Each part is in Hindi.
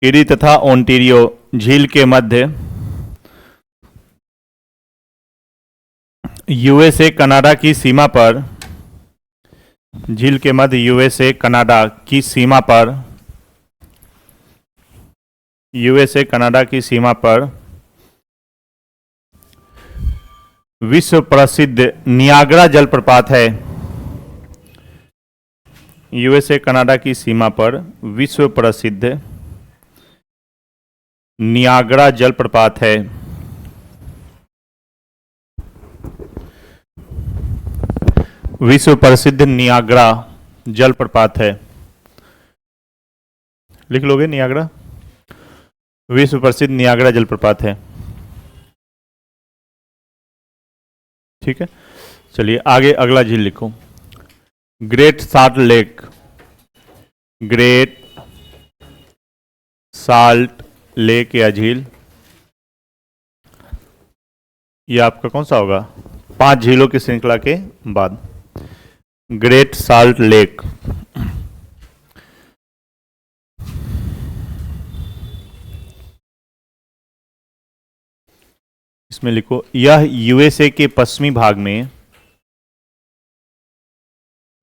इरी तथा ओंटारियो झील के मध्य यूएसए कनाडा की सीमा पर, झील के मध्य यूएसए कनाडा की सीमा पर, यूएसए कनाडा की सीमा पर विश्व प्रसिद्ध नियाग्रा जलप्रपात है। यूएसए कनाडा की सीमा पर विश्व प्रसिद्ध नियाग्रा जलप्रपात है। विश्व प्रसिद्ध नियाग्रा जलप्रपात है। लिख लोगे नियाग्रा? विश्व प्रसिद्ध नियाग्रा जलप्रपात है। ठीक है, चलिए आगे अगला झील लिखो। Great salt lake, great salt lake या झील, ये आपका कौन सा होगा? 5 झीलों की श्रृंखला के बाद ग्रेट साल्ट लेक। इसमें लिखो, यह यूएसए के पश्चिमी भाग में,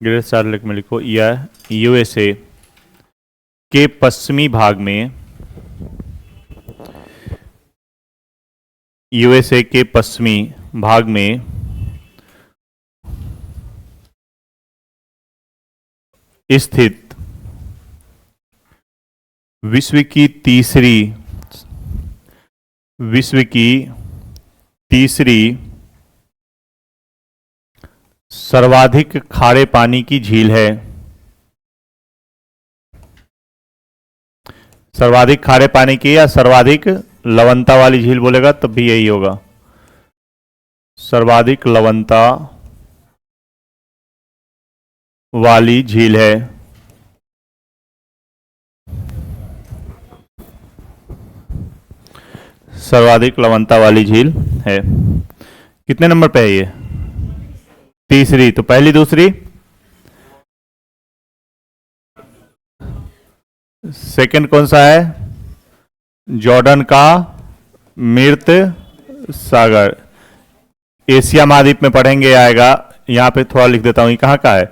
ग्रेट साल्ट लेक में लिखो, यह यूएसए के पश्चिमी भाग में, यूएसए के पश्चिमी भाग में स्थित विश्व की तीसरी सर्वाधिक खारे पानी की झील है। सर्वाधिक खारे पानी की या सर्वाधिक लवणता वाली झील बोलेगा तब भी यही होगा, सर्वाधिक लवणता वाली झील है। सर्वाधिक लवणता वाली झील है। कितने नंबर पे है ये? तीसरी। तो पहली दूसरी, सेकंड कौन सा है? जॉर्डन का मृत सागर। एशिया महाद्वीप में पढ़ेंगे आएगा। यहां पे थोड़ा लिख देता हूं, ये कहां का है?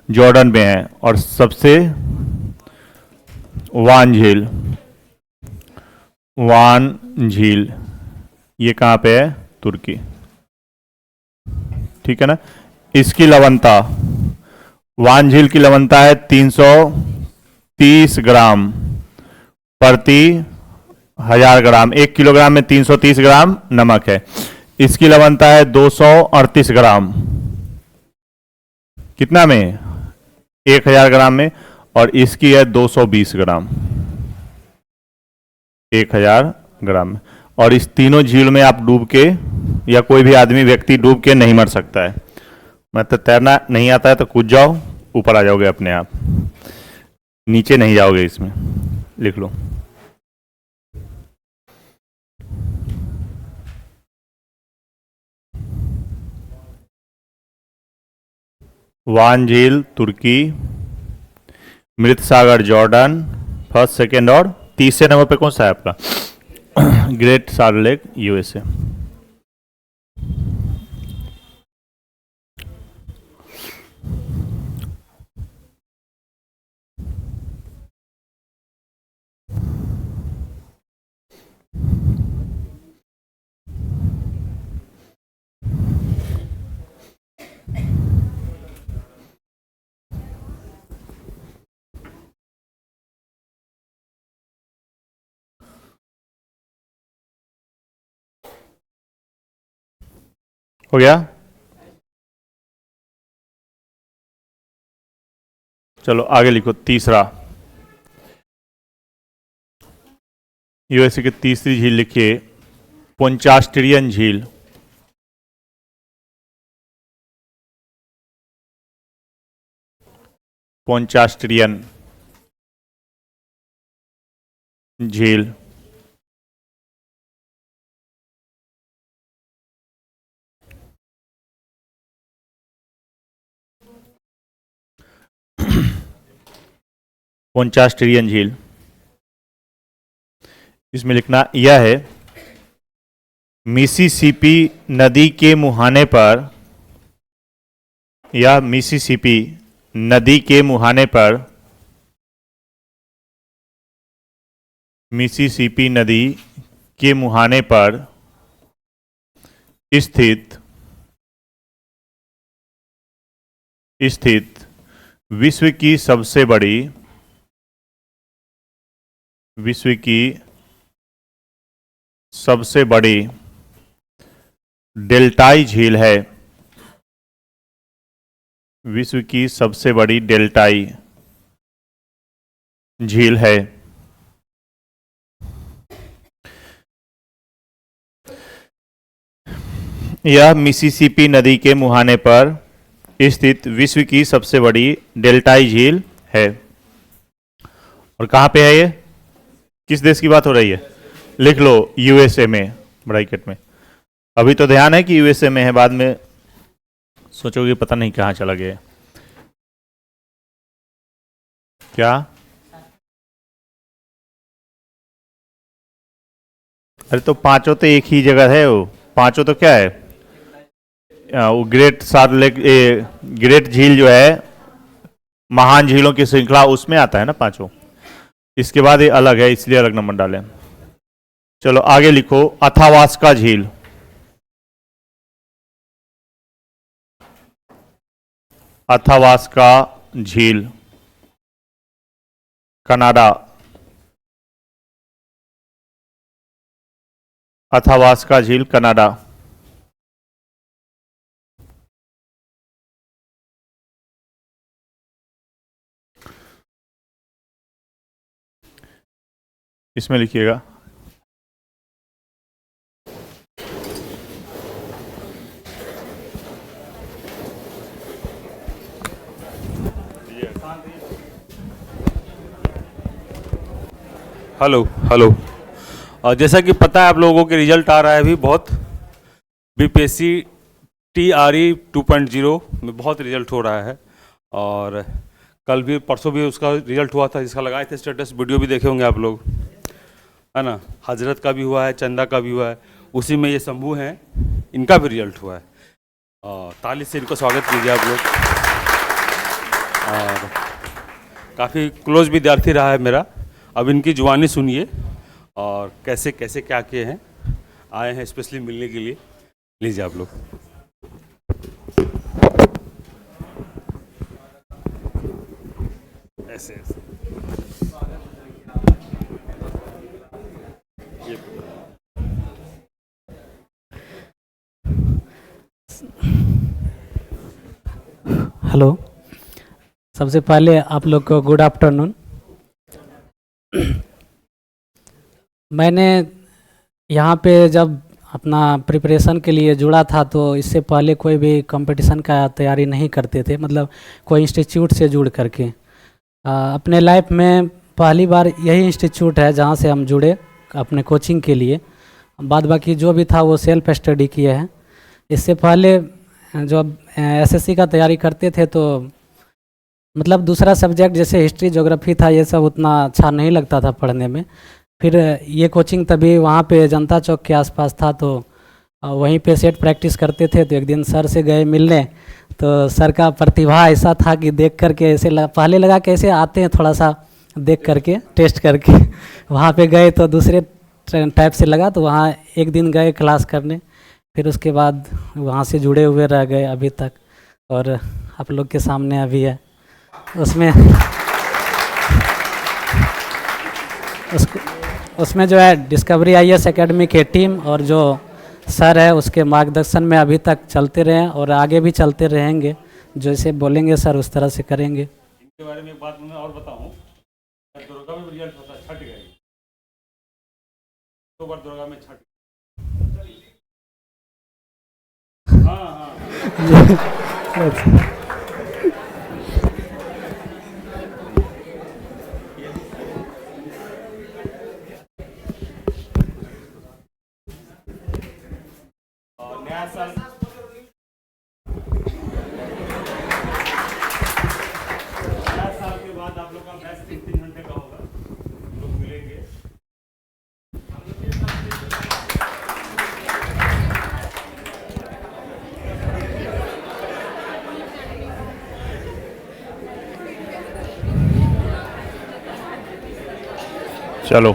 जॉर्डन में है। और सबसे वान झील, वान झील ये कहां पे है? तुर्की। ठीक है ना। इसकी लवणता, वान झील की लवणता है 330 ग्राम प्रति 1000 ग्राम। 1 किलोग्राम में 330 ग्राम नमक है। इसकी लवणता है 238 ग्राम। कितना में? 1000 ग्राम में। और इसकी है 220 ग्राम 1000 ग्राम में। और इस तीनों झील में आप डूब के, या कोई भी आदमी व्यक्ति डूब के नहीं मर सकता है। मतलब तैरना नहीं आता है तो कूद जाओ, ऊपर आ जाओगे अपने आप, नीचे नहीं जाओगे। इसमें लिख लो। वान झील तुर्की, मृत सागर जॉर्डन, फर्स्ट सेकेंड, और तीसरे नंबर पे कौन सा है आपका? Great salt lake USA. हो गया? चलो आगे लिखो। तीसरा, यूएसए की तीसरी झील लिखिए, पोंचास्ट्रियन झील। पोंचास्ट्रियन झील। पोंचास्ट्रियन झील इसमें लिखना यह है, मिसिसिपी नदी के मुहाने पर, या मिसिसिपी नदी के मुहाने पर, मिसिसिपी नदी के मुहाने पर स्थित विश्व की सबसे बड़ी डेल्टाई झील है। विश्व की सबसे बड़ी डेल्टाई झील है। यह मिसिसिपी नदी के मुहाने पर स्थित विश्व की सबसे बड़ी डेल्टाई झील है। और कहाँ पे है ये? किस देश की बात हो रही है? लिख लो, यूएसए में, ब्रैकेट में। अभी तो ध्यान है कि यूएसए में है, बाद में सोचोगे पता नहीं कहाँ चला गया। क्या? अरे तो पांचों तो एक ही जगह है। वो पांचों तो क्या है, वो ग्रेट झील जो है, महान झीलों की श्रृंखला, उसमें आता है ना पांचों। इसके बाद ये अलग है, इसलिए अलग नंबर डालें। चलो आगे लिखो, अथावास्का झील। अथावास्का झील, कनाडा। अथावास्का झील, कनाडा। इसमें लिखिएगा, हेलो हेलो। और जैसा कि पता है आप लोगों के रिजल्ट आ रहा है अभी बहुत, बीपीएससी TRE 2.0 में बहुत रिजल्ट हो रहा है। और कल भी परसों भी उसका रिजल्ट हुआ था, जिसका लगाए थे स्टेटस, वीडियो भी देखे होंगे आप लोग, है ना। हजरत का भी हुआ है, चंदा का भी हुआ है, उसी में ये शंभू हैं, इनका भी रिजल्ट हुआ है। ताली से इनको स्वागत कीजिए आप लोग। और काफ़ी क्लोज विद्यार्थी रहा है मेरा। अब इनकी जुबानी सुनिए और कैसे कैसे क्या किए हैं, आए हैं स्पेशली मिलने के लिए। लीजिए आप लोग। ऐसे ऐसे हेलो, सबसे पहले आप लोग को गुड आफ्टरनून। मैंने यहाँ पे जब अपना प्रिपरेशन के लिए जुड़ा था तो इससे पहले कोई भी कंपटीशन का तैयारी नहीं करते थे, मतलब कोई इंस्टीट्यूट से जुड़ करके। अपने लाइफ में पहली बार यही इंस्टीट्यूट है जहाँ से हम जुड़े अपने कोचिंग के लिए। बाद बाकी जो भी था वो सेल्फ स्टडी किए हैं। इससे पहले जब एसएससी का तैयारी करते थे तो मतलब दूसरा सब्जेक्ट जैसे हिस्ट्री ज्योग्राफी था, ये सब उतना अच्छा नहीं लगता था पढ़ने में। फिर ये कोचिंग तभी वहाँ पे जनता चौक के आसपास था, तो वहीं पे सेट प्रैक्टिस करते थे। तो एक दिन सर से गए मिलने, तो सर का प्रतिभा ऐसा था कि देख करके ऐसे पहले लगा कैसे आते हैं, थोड़ा सा देख करके टेस्ट करके वहाँ पे गए तो दूसरे टाइप से लगा, तो वहाँ एक दिन गए क्लास करने। फिर उसके बाद वहाँ से जुड़े हुए रह गए अभी तक, और आप लोग के सामने अभी है। उसमें जो है डिस्कवरी IAS एकेडमी के टीम और जो सर है उसके मार्गदर्शन में अभी तक चलते रहे और आगे भी चलते रहेंगे। जैसे बोलेंगे सर उस तरह से करेंगे। इनके बारे में एक बात मैं और बताऊं, दुर्गा में रिजल्ट होता है, छठ गए तो बार दुर्गा में छठ। हाँ नया साल के बाद आप लोग का मैच 3 घंटे का होगा, लोग मिलेंगे। चलो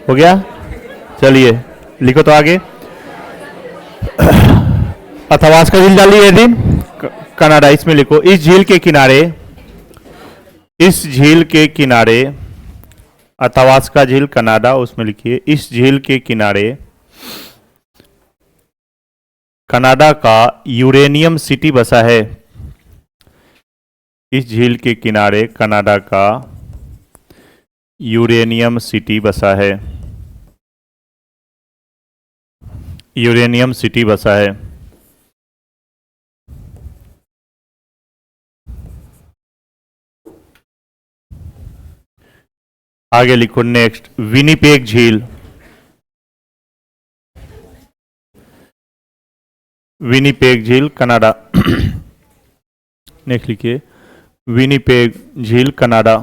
हो गया। चलिए लिखो तो आगे। अथावास्का झील डालिए यदि कनाडा, इसमें लिखो इस झील के किनारे, इस झील के किनारे, अथावास्का झील कनाडा, उसमें लिखिए इस झील के किनारे कनाडा का यूरेनियम सिटी बसा है। इस झील के किनारे कनाडा का यूरेनियम सिटी बसा है। यूरेनियम सिटी बसा है। आगे लिखो नेक्स्ट, विनिपेग झील। विनिपेग झील कनाडा। नेक्स्ट लिखिए विनिपेग झील कनाडा।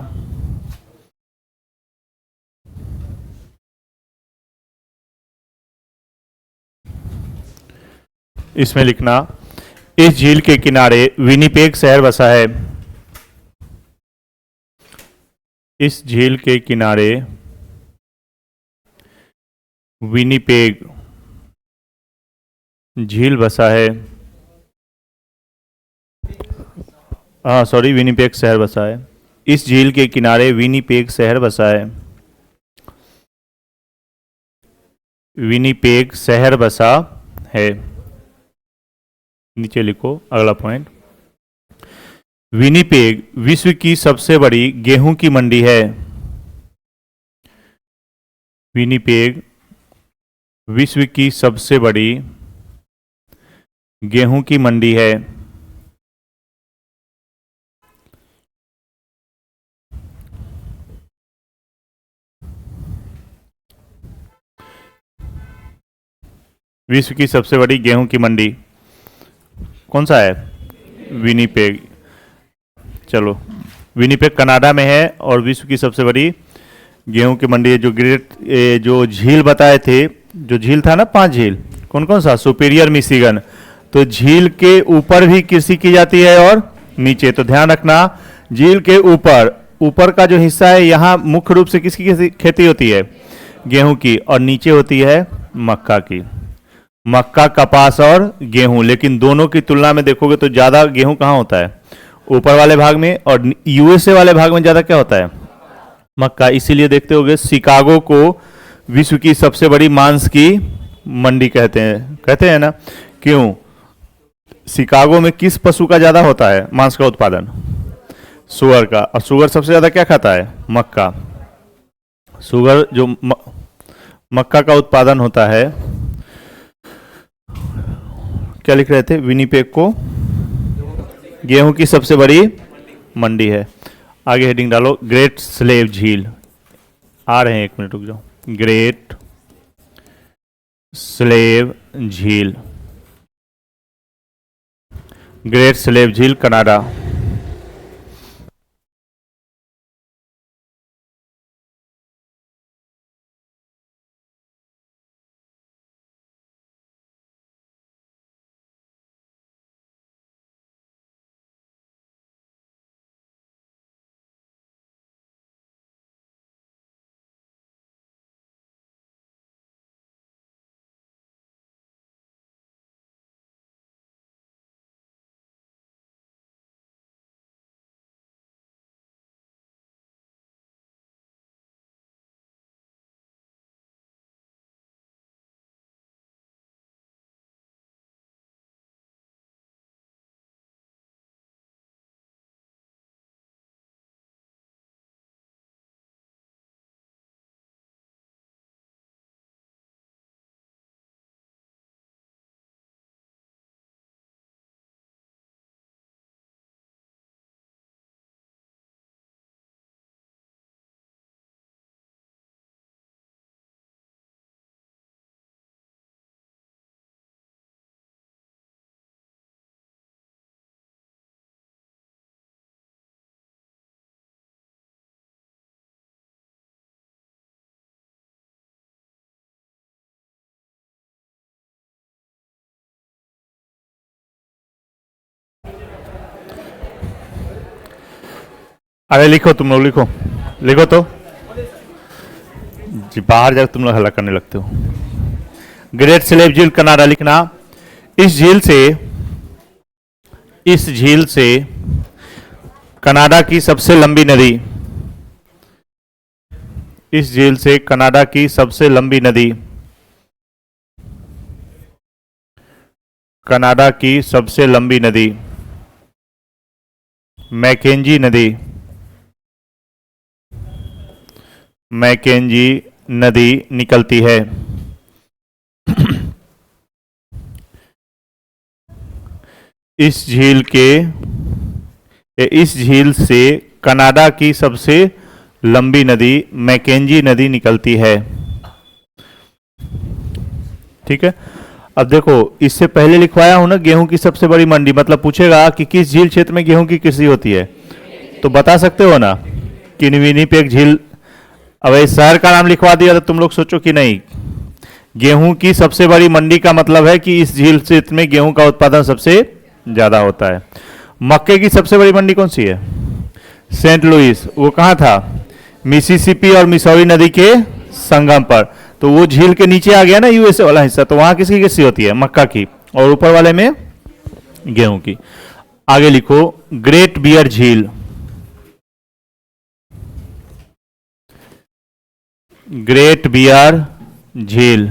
इसमें लिखना इस झील के किनारे विनिपेग शहर बसा है। इस झील के किनारे विनिपेग झील बसा है। हाँ सॉरी, विनिपेग शहर बसा है। इस झील के किनारे विनिपेग शहर बसा है। विनिपेग शहर बसा है। नीचे लिखो अगला पॉइंट, विनिपेग विश्व की सबसे बड़ी गेहूं की मंडी है। विनिपेग विश्व की सबसे बड़ी गेहूं की मंडी है। विश्व की सबसे बड़ी गेहूं की मंडी कौन सा है? विनिपेग। चलो, विनिपेग कनाडा में है और विश्व की सबसे बड़ी गेहूं की मंडी है। जो जो झील बताए थे, जो झील था ना 5 झील, कौन कौन सा? Superior, Michigan. तो झील के ऊपर भी कृषि की जाती है और नीचे। तो ध्यान रखना, झील के ऊपर का जो हिस्सा है यहाँ मुख्य रूप से किसकी खेती होती है? गेहूं की। और नीचे होती है मक्का की। मक्का, कपास और गेहूं। लेकिन दोनों की तुलना में देखोगे तो ज्यादा गेहूं कहाँ होता है? ऊपर वाले भाग में। और यूएसए वाले भाग में ज्यादा क्या होता है? मक्का। इसीलिए देखते होगे शिकागो को विश्व की सबसे बड़ी मांस की मंडी कहते हैं ना। क्यों? शिकागो में किस पशु का ज्यादा होता है मांस का उत्पादन? सुअर का। और सुअर सबसे ज्यादा क्या खाता है? मक्का। सुअर जो मक्का का उत्पादन होता है। क्या लिख रहे थे? विनिपेग को गेहूं की सबसे बड़ी मंडी है। आगे हेडिंग डालो, ग्रेट स्लेव झील। आ रहे हैं, 1 मिनट रुक जाओ। ग्रेट स्लेव झील। ग्रेट स्लेव झील कनाडा। अरे लिखो, तुम लोग लिखो, लिखो तो। जी, बाहर जाकर तुम लोग हल्ला करने लगते हो। ग्रेट स्लेव झील कनाडा लिखना। इस झील से कनाडा की सबसे लंबी नदी, इस झील से कनाडा की सबसे लंबी नदी, कनाडा की सबसे लंबी नदी मैकेंजी नदी, मैकेंजी नदी निकलती है। इस झील से कनाडा की सबसे लंबी नदी मैकेंजी नदी निकलती है। ठीक है, अब देखो इससे पहले लिखवाया हूं ना गेहूं की सबसे बड़ी मंडी, मतलब पूछेगा कि किस झील क्षेत्र में गेहूं की कृषि होती है, तो बता सकते हो ना कि विनिपेग झील। अब इस शहर का नाम लिखवा दिया तो तुम लोग सोचो कि नहीं, गेहूं की सबसे बड़ी मंडी का मतलब है कि इस झील क्षेत्र में गेहूं का उत्पादन सबसे ज्यादा होता है। मक्के की सबसे बड़ी मंडी कौन सी है? Saint Louis. वो कहाँ था? मिसिसिपी और मिसौरी नदी के संगम पर। तो वो झील के नीचे आ गया ना यूएसए वाला हिस्सा, तो वहां किसकी कृषि होती है? मक्का की, और ऊपर वाले में गेहूं की। आगे लिखो ग्रेट बियर झील। ग्रेट बियर झील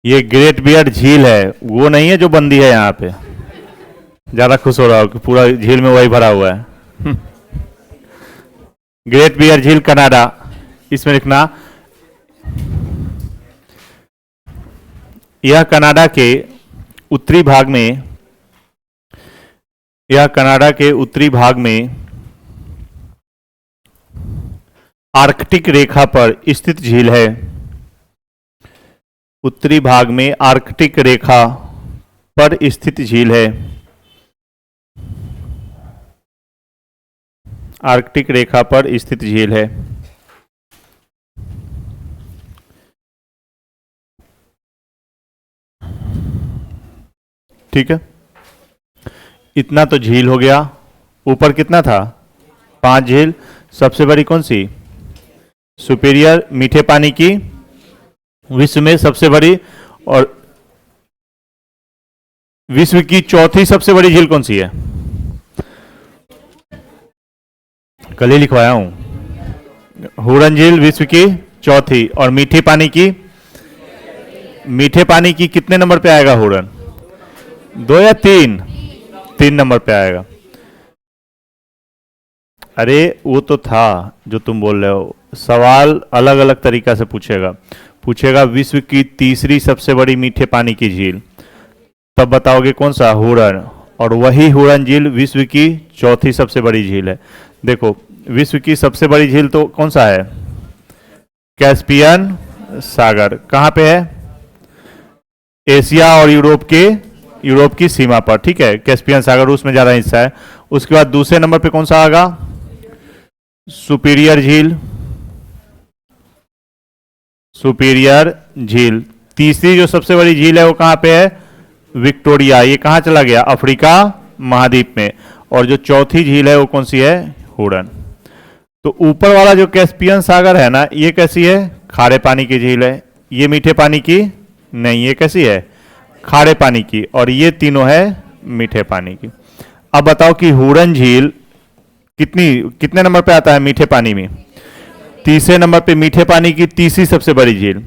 ये ग्रेट बियर झील है, वो नहीं है जो बंदी है यहां पे। ज्यादा खुश हो रहा हो कि पूरा झील में वही भरा हुआ है। ग्रेट बियर झील कनाडा, इसमें लिखना यह कनाडा के उत्तरी भाग में, यह कनाडा के उत्तरी भाग में आर्कटिक रेखा पर स्थित झील है। उत्तरी भाग में आर्कटिक रेखा पर स्थित झील है। आर्कटिक रेखा पर स्थित झील है। ठीक है, इतना तो झील हो गया। ऊपर कितना था? 5 झील। सबसे बड़ी कौन सी? सुपीरियर, मीठे पानी की, विश्व में सबसे बड़ी। और विश्व की चौथी सबसे बड़ी झील कौन सी है? कल ही लिखवाया हूं। हुरन झील विश्व की चौथी। और मीठे पानी की, मीठे पानी की कितने नंबर पे आएगा हुरन? 2 या 3? 3 नंबर पे आएगा। अरे वो तो था जो तुम बोल रहे हो, सवाल अलग अलग तरीका से पूछेगा विश्व की तीसरी सबसे बड़ी मीठे पानी की झील, तब बताओगे कौन सा? हुरन। और वही हुरन झील विश्व की चौथी सबसे बड़ी झील है। देखो विश्व की सबसे बड़ी झील तो कौन सा है? कैस्पियन सागर। कहां पे है? एशिया और यूरोप की सीमा पर। ठीक है, कैस्पियन सागर उसमें ज्यादा हिस्सा है। उसके बाद दूसरे नंबर पे कौन सा आएगा? सुपीरियर झील। सुपीरियर झील। तीसरी जो सबसे बड़ी झील है वो कहां पे है? विक्टोरिया। ये कहां चला गया? अफ्रीका महाद्वीप में। और जो चौथी झील है वो कौन सी है? हुरन। तो ऊपर वाला जो कैस्पियन सागर है ना, ये कैसी है? खारे पानी की झील है। ये मीठे पानी की नहीं, ये कैसी है? खारे पानी की। और ये तीनों है मीठे पानी की। अब बताओ कि हुरन झील कितने नंबर पे आता है मीठे पानी में? तीसरे नंबर पे मीठे पानी की तीसरी सबसे बड़ी झील।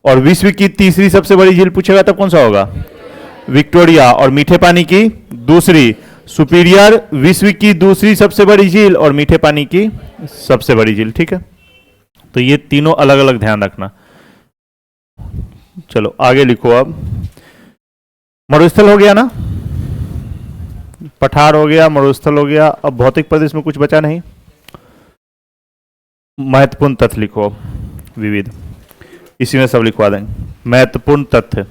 और विश्व की तीसरी सबसे बड़ी झील पूछेगा तब कौन सा होगा? विक्टोरिया। और मीठे पानी की दूसरी सुपीरियर, विश्व की दूसरी सबसे बड़ी झील और मीठे पानी की सबसे बड़ी झील। ठीक है, तो ये तीनों अलग अलग ध्यान रखना। चलो आगे लिखो। अब मरुस्थल हो गया ना, पठार हो गया, मरुस्थल हो गया। अब भौतिक प्रदेश में कुछ बचा नहीं। महत्वपूर्ण तथ्य लिखो, विविध, इसी में सब लिखवा देंगे। महत्वपूर्ण तथ्य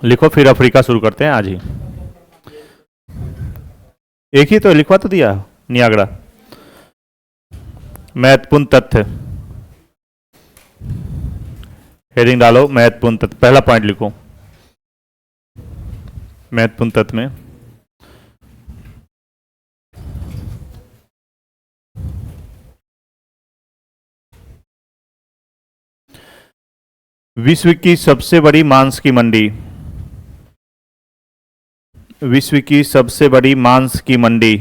लिखो, फिर अफ्रीका शुरू करते हैं आज ही। एक ही तो लिखवा तो दिया, नियाग्रा। महत्वपूर्ण तथ्य, हेडिंग डालो महत्वपूर्ण तथ्य। पहला पॉइंट लिखो। महत्वपूर्ण तत्व में विश्व की सबसे बड़ी मांस की मंडी, विश्व की सबसे बड़ी मांस की मंडी,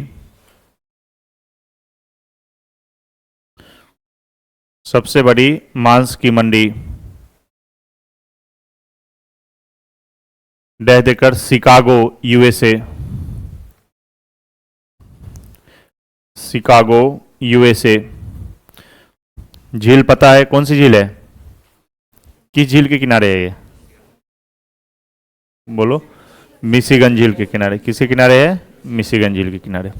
सबसे बड़ी मांस की मंडी डह देकर शिकागो यूएसए, शिकागो यूएसए। झील पता है कौन सी झील है? किस झील के किनारे है ये? बोलो। मिशिगन झील के किनारे। किसके किनारे है? मिशिगन झील के किनारे।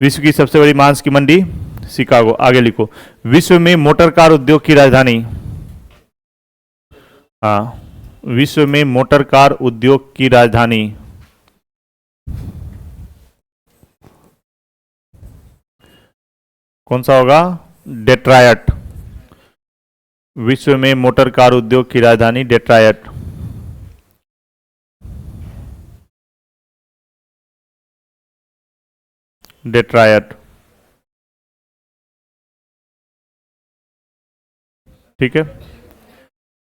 विश्व की सबसे बड़ी मांस की मंडी शिकागो। आगे लिखो। विश्व में मोटर कार उद्योग की राजधानी, हाँ, विश्व में मोटर कार उद्योग की राजधानी कौन सा होगा? डेट्रायट। विश्व में मोटर कार उद्योग की राजधानी डेट्रायट। डेट्रायट, ठीक है,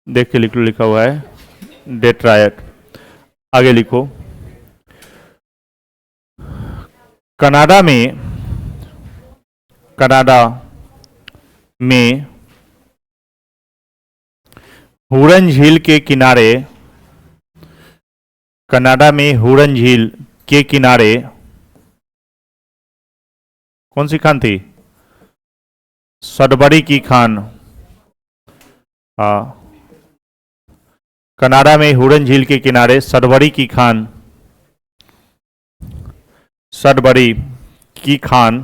देख के लिख लो, लिखा हुआ है डेट्रायट। आगे लिखो। कनाडा में, कनाडा में हुरन झील के किनारे, कनाडा में हुरन झील के किनारे कौन सी खान थी? सडबरी की खान। हाँ, कनाडा में हुरन झील के किनारे सडबरी की खान, सडबरी की खान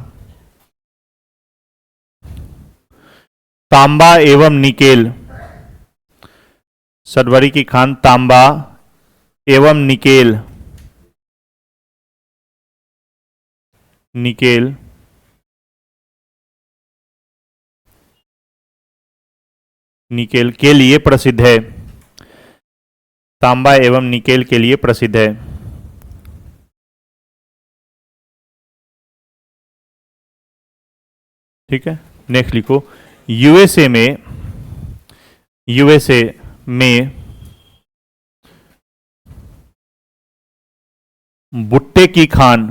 तांबा एवं निकेल, सडबरी की खान तांबा एवं निकेल, निकेल निकेल के लिए प्रसिद्ध है, तांबा एवं निकेल के लिए प्रसिद्ध है। ठीक है, नेक्स्ट लिखो। यूएसए में, यूएसए में भुट्टे की खान,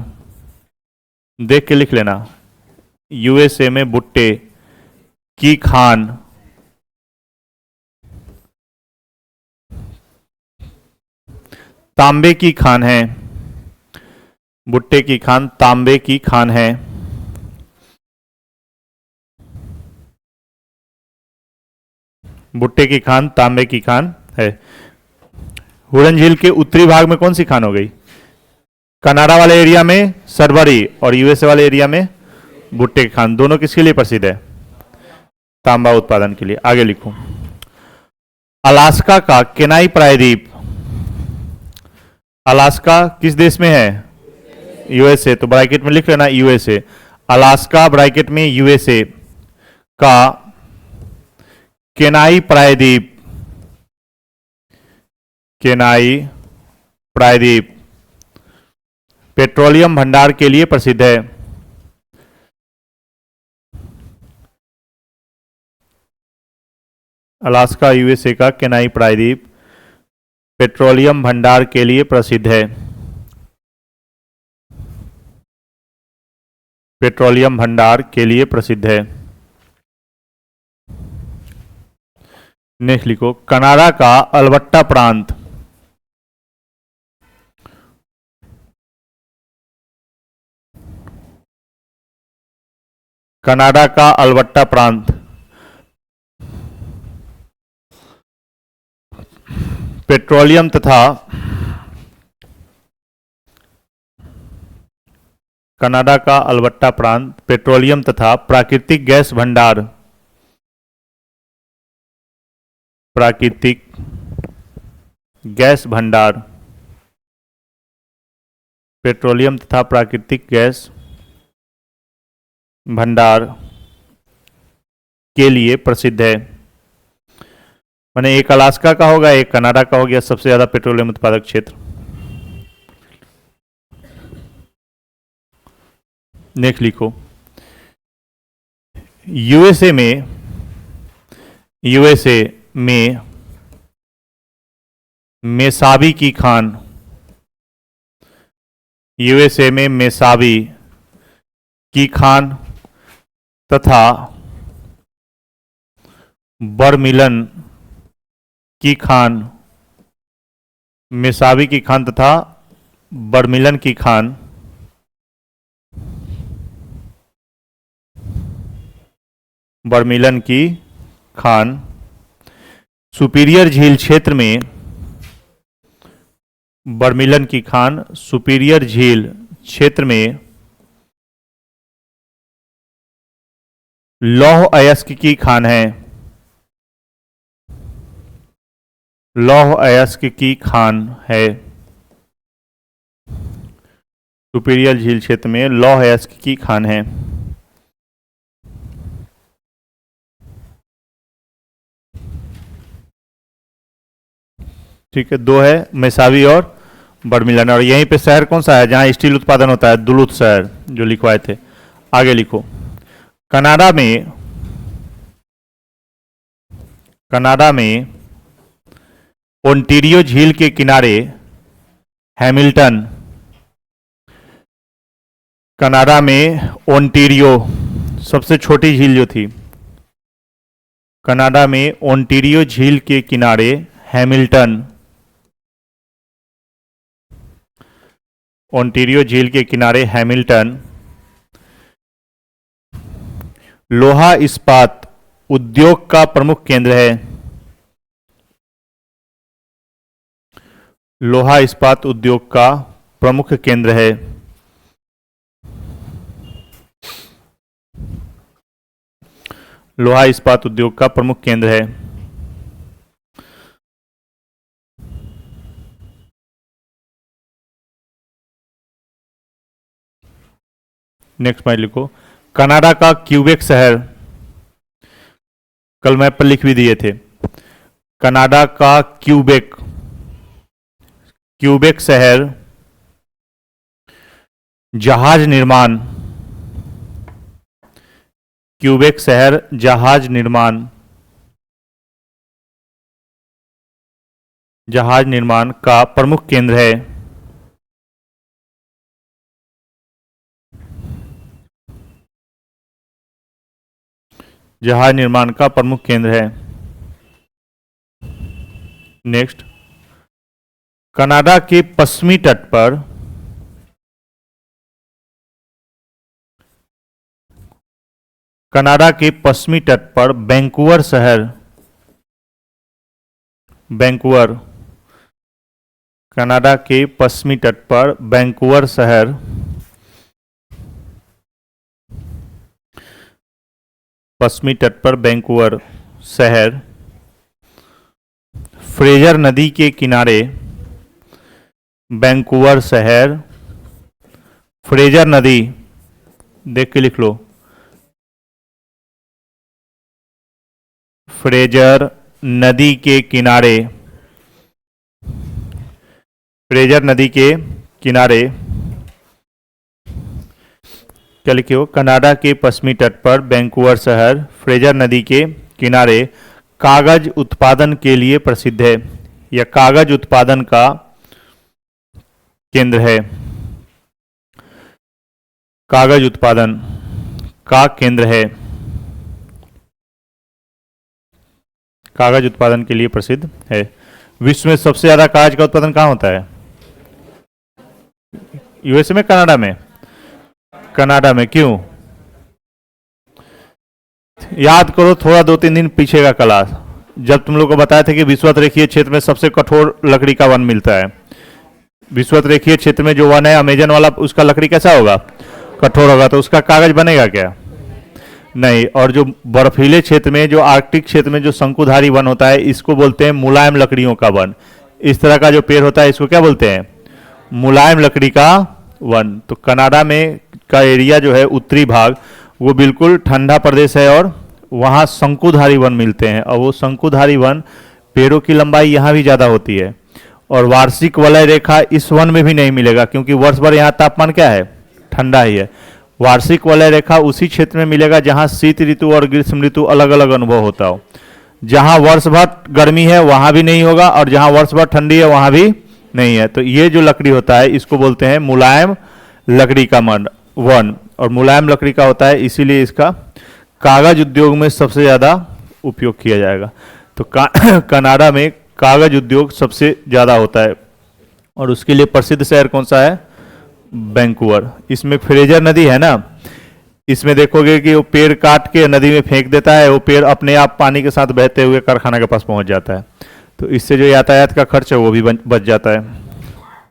देख के लिख लेना। यूएसए में भुट्टे की खान तांबे की खान है, भुट्टे की खान तांबे की खान है। भुट्टे की खान तांबे की खान है। हुरन झील के उत्तरी भाग में कौन सी खान हो गई? कनाडा वाले एरिया में सडबरी और यूएसए वाले एरिया में भुट्टे की खान। दोनों किसके लिए प्रसिद्ध है? तांबा उत्पादन के लिए। आगे लिखो। अलास्का का केनाई प्रायद्वीप, अलास्का किस देश में है? यूएसए, तो ब्रैकेट में लिख लेना यूएसए। अलास्का ब्रैकेट में यूएसए का केनाई प्रायद्वीप, केनाई प्रायद्वीप पेट्रोलियम भंडार के लिए प्रसिद्ध है। अलास्का यूएसए का केनाई प्रायद्वीप पेट्रोलियम भंडार के लिए प्रसिद्ध है। पेट्रोलियम भंडार के लिए प्रसिद्ध है। नेक्स्ट लिखो। कनाडा का अल्बर्टा प्रांत, कनाडा का अल्बर्टा प्रांत पेट्रोलियम तथा कनाडा का अल्बर्टा प्रांत पेट्रोलियम तथा प्राकृतिक गैस भंडार, प्राकृतिक गैस भंडार पेट्रोलियम तथा प्राकृतिक गैस भंडार के लिए प्रसिद्ध है। माने एक अलास्का का होगा, एक कनाडा का हो गया सबसे ज्यादा पेट्रोलियम उत्पादक क्षेत्र। नेक्स्ट लिखो, यूएसए में मेसाबी की खान, यूएसए में मेसाबी की खान तथा बर्मिलन की खान, मेसाबी की खान तथा बर्मिलन की खान बर्मिलन की खान सुपीरियर झील क्षेत्र में, बर्मिलन की खान सुपीरियर झील क्षेत्र में लौह अयस्क की खान है, लौह अयस्क की खान है। सुपीरियर झील क्षेत्र में लौह अयस्क की खान है। ठीक है, दो है मेसाबी और बर्मिलन। और यहीं पे शहर कौन सा है जहां स्टील उत्पादन होता है? दुलुथ शहर, जो लिखवाए थे। आगे लिखो, कनाडा में ओंटारियो झील के किनारे हैमिल्टन, कनाडा में ओंटारियो सबसे छोटी झील जो थी, कनाडा में ओंटारियो झील के किनारे हैमिल्टन, ओंटारियो झील के किनारे हैमिल्टन लोहा इस्पात उद्योग का प्रमुख केंद्र है, लोहा इस्पात उद्योग का प्रमुख केंद्र है। लोहा इस्पात उद्योग का प्रमुख केंद्र है। नेक्स्ट पॉइंट लिखो, कनाडा का क्यूबेक शहर, कल मैप पर लिख भी दिए थे। कनाडा का क्यूबेक शहर जहाज निर्माण, क्यूबेक शहर जहाज निर्माण का प्रमुख केंद्र है। जहाज निर्माण का प्रमुख केंद्र है। नेक्स्ट, कनाडा के पश्चिमी तट पर, कनाडा के पश्चिमी तट पर वैंकूवर शहर, वैंकूवर, कनाडा के पश्चिमी तट पर वैंकूवर शहर पश्चिमी तट पर वैंकूवर शहर फ्रेजर नदी के किनारे, वैंकूवर शहर फ्रेजर नदी, देख के लिख लो, फ्रेजर नदी के किनारे, फ्रेजर नदी के किनारे क्या लिखे हो? कनाडा के पश्चिमी तट पर वैंकूवर शहर फ्रेजर नदी के किनारे कागज उत्पादन के लिए प्रसिद्ध है, या कागज उत्पादन का केंद्र है, कागज उत्पादन का केंद्र है, कागज उत्पादन के लिए प्रसिद्ध है। विश्व में सबसे ज्यादा कागज का उत्पादन कहाँ होता है? यूएसए में, कनाडा में? कनाडा में। क्यों? याद करो थोड़ा, 2-3 दिन पीछे का क्लास, जब तुम लोग को बताया था कि विषुवत रेखीय क्षेत्र में सबसे कठोर लकड़ी का वन मिलता है। विषुवत रेखीय क्षेत्र में जो वन है अमेजन वाला, उसका लकड़ी कैसा होगा? कठोर होगा। तो उसका कागज बनेगा क्या? नहीं। और जो बर्फीले क्षेत्र में, जो आर्कटिक क्षेत्र में जो शंकुधारी वन होता है, इसको बोलते हैं मुलायम लकड़ियों का वन। इस तरह का जो पेड़ होता है इसको क्या बोलते हैं? मुलायम लकड़ी का वन। तो कनाडा में का एरिया जो है, उत्तरी भाग, वो बिल्कुल ठंडा प्रदेश है और वहाँ शंकुधारी वन मिलते हैं। और वो शंकुधारी वन, पेड़ों की लंबाई यहाँ भी ज़्यादा होती है। और वार्षिक वलय रेखा इस वन में भी नहीं मिलेगा, क्योंकि वर्ष भर यहाँ तापमान क्या है? ठंडा ही है। वार्षिक वलय रेखा उसी क्षेत्र में मिलेगा जहां शीत ऋतु और ग्रीष्म ऋतु अलग अलग अनुभव होता हो। जहां वर्ष भर गर्मी है वहां भी नहीं होगा, और जहां वर्ष भर ठंडी है वहां भी नहीं है। तो ये जो लकड़ी होता है इसको बोलते हैं मुलायम लकड़ी का वन, और मुलायम लकड़ी का होता है, इसीलिए इसका कागज उद्योग में सबसे ज़्यादा उपयोग किया जाएगा। तो कनाडा में कागज उद्योग सबसे ज़्यादा होता है, और उसके लिए प्रसिद्ध शहर कौन सा है? वैंकूवर। इसमें फ्रेजर नदी है ना, इसमें देखोगे कि वो पेड़ काट के नदी में फेंक देता है, वो पेड़ अपने आप पानी के साथ बहते हुए कारखाना के पास पहुंच जाता है। तो इससे जो यातायात का खर्च है वो भी बच जाता है।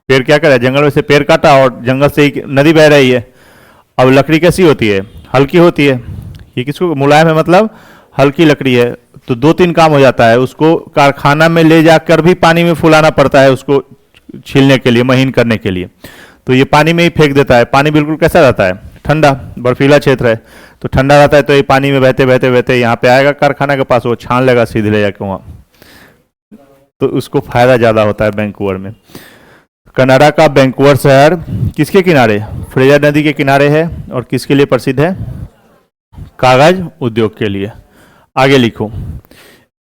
पेड़ क्या करे, जंगल में से पेड़ काटा और जंगल से ही नदी बह रही है। अब लकड़ी कैसी होती है? हल्की होती है। ये किसको मुलायम है, मतलब हल्की लकड़ी है। तो दो तीन काम हो जाता है, उसको कारखाना में ले जाकर भी पानी में फुलाना पड़ता है उसको छीलने के लिए, महीन करने के लिए। तो ये पानी में ही फेंक देता है। पानी बिल्कुल कैसा रहता है? ठंडा, बर्फीला क्षेत्र है तो ठंडा रहता है। तो ये पानी में बहते बहते बहते यहाँ पे आएगा कारखाना के पास, वो छान लेगा सीधे ले जाके वहाँ। तो उसको फायदा ज़्यादा होता है वैंकूवर में। कनाडा का वैंकूवर शहर किसके किनारे? फ्रेजर नदी के किनारे है, और किसके लिए प्रसिद्ध है? कागज उद्योग के लिए। आगे लिखो,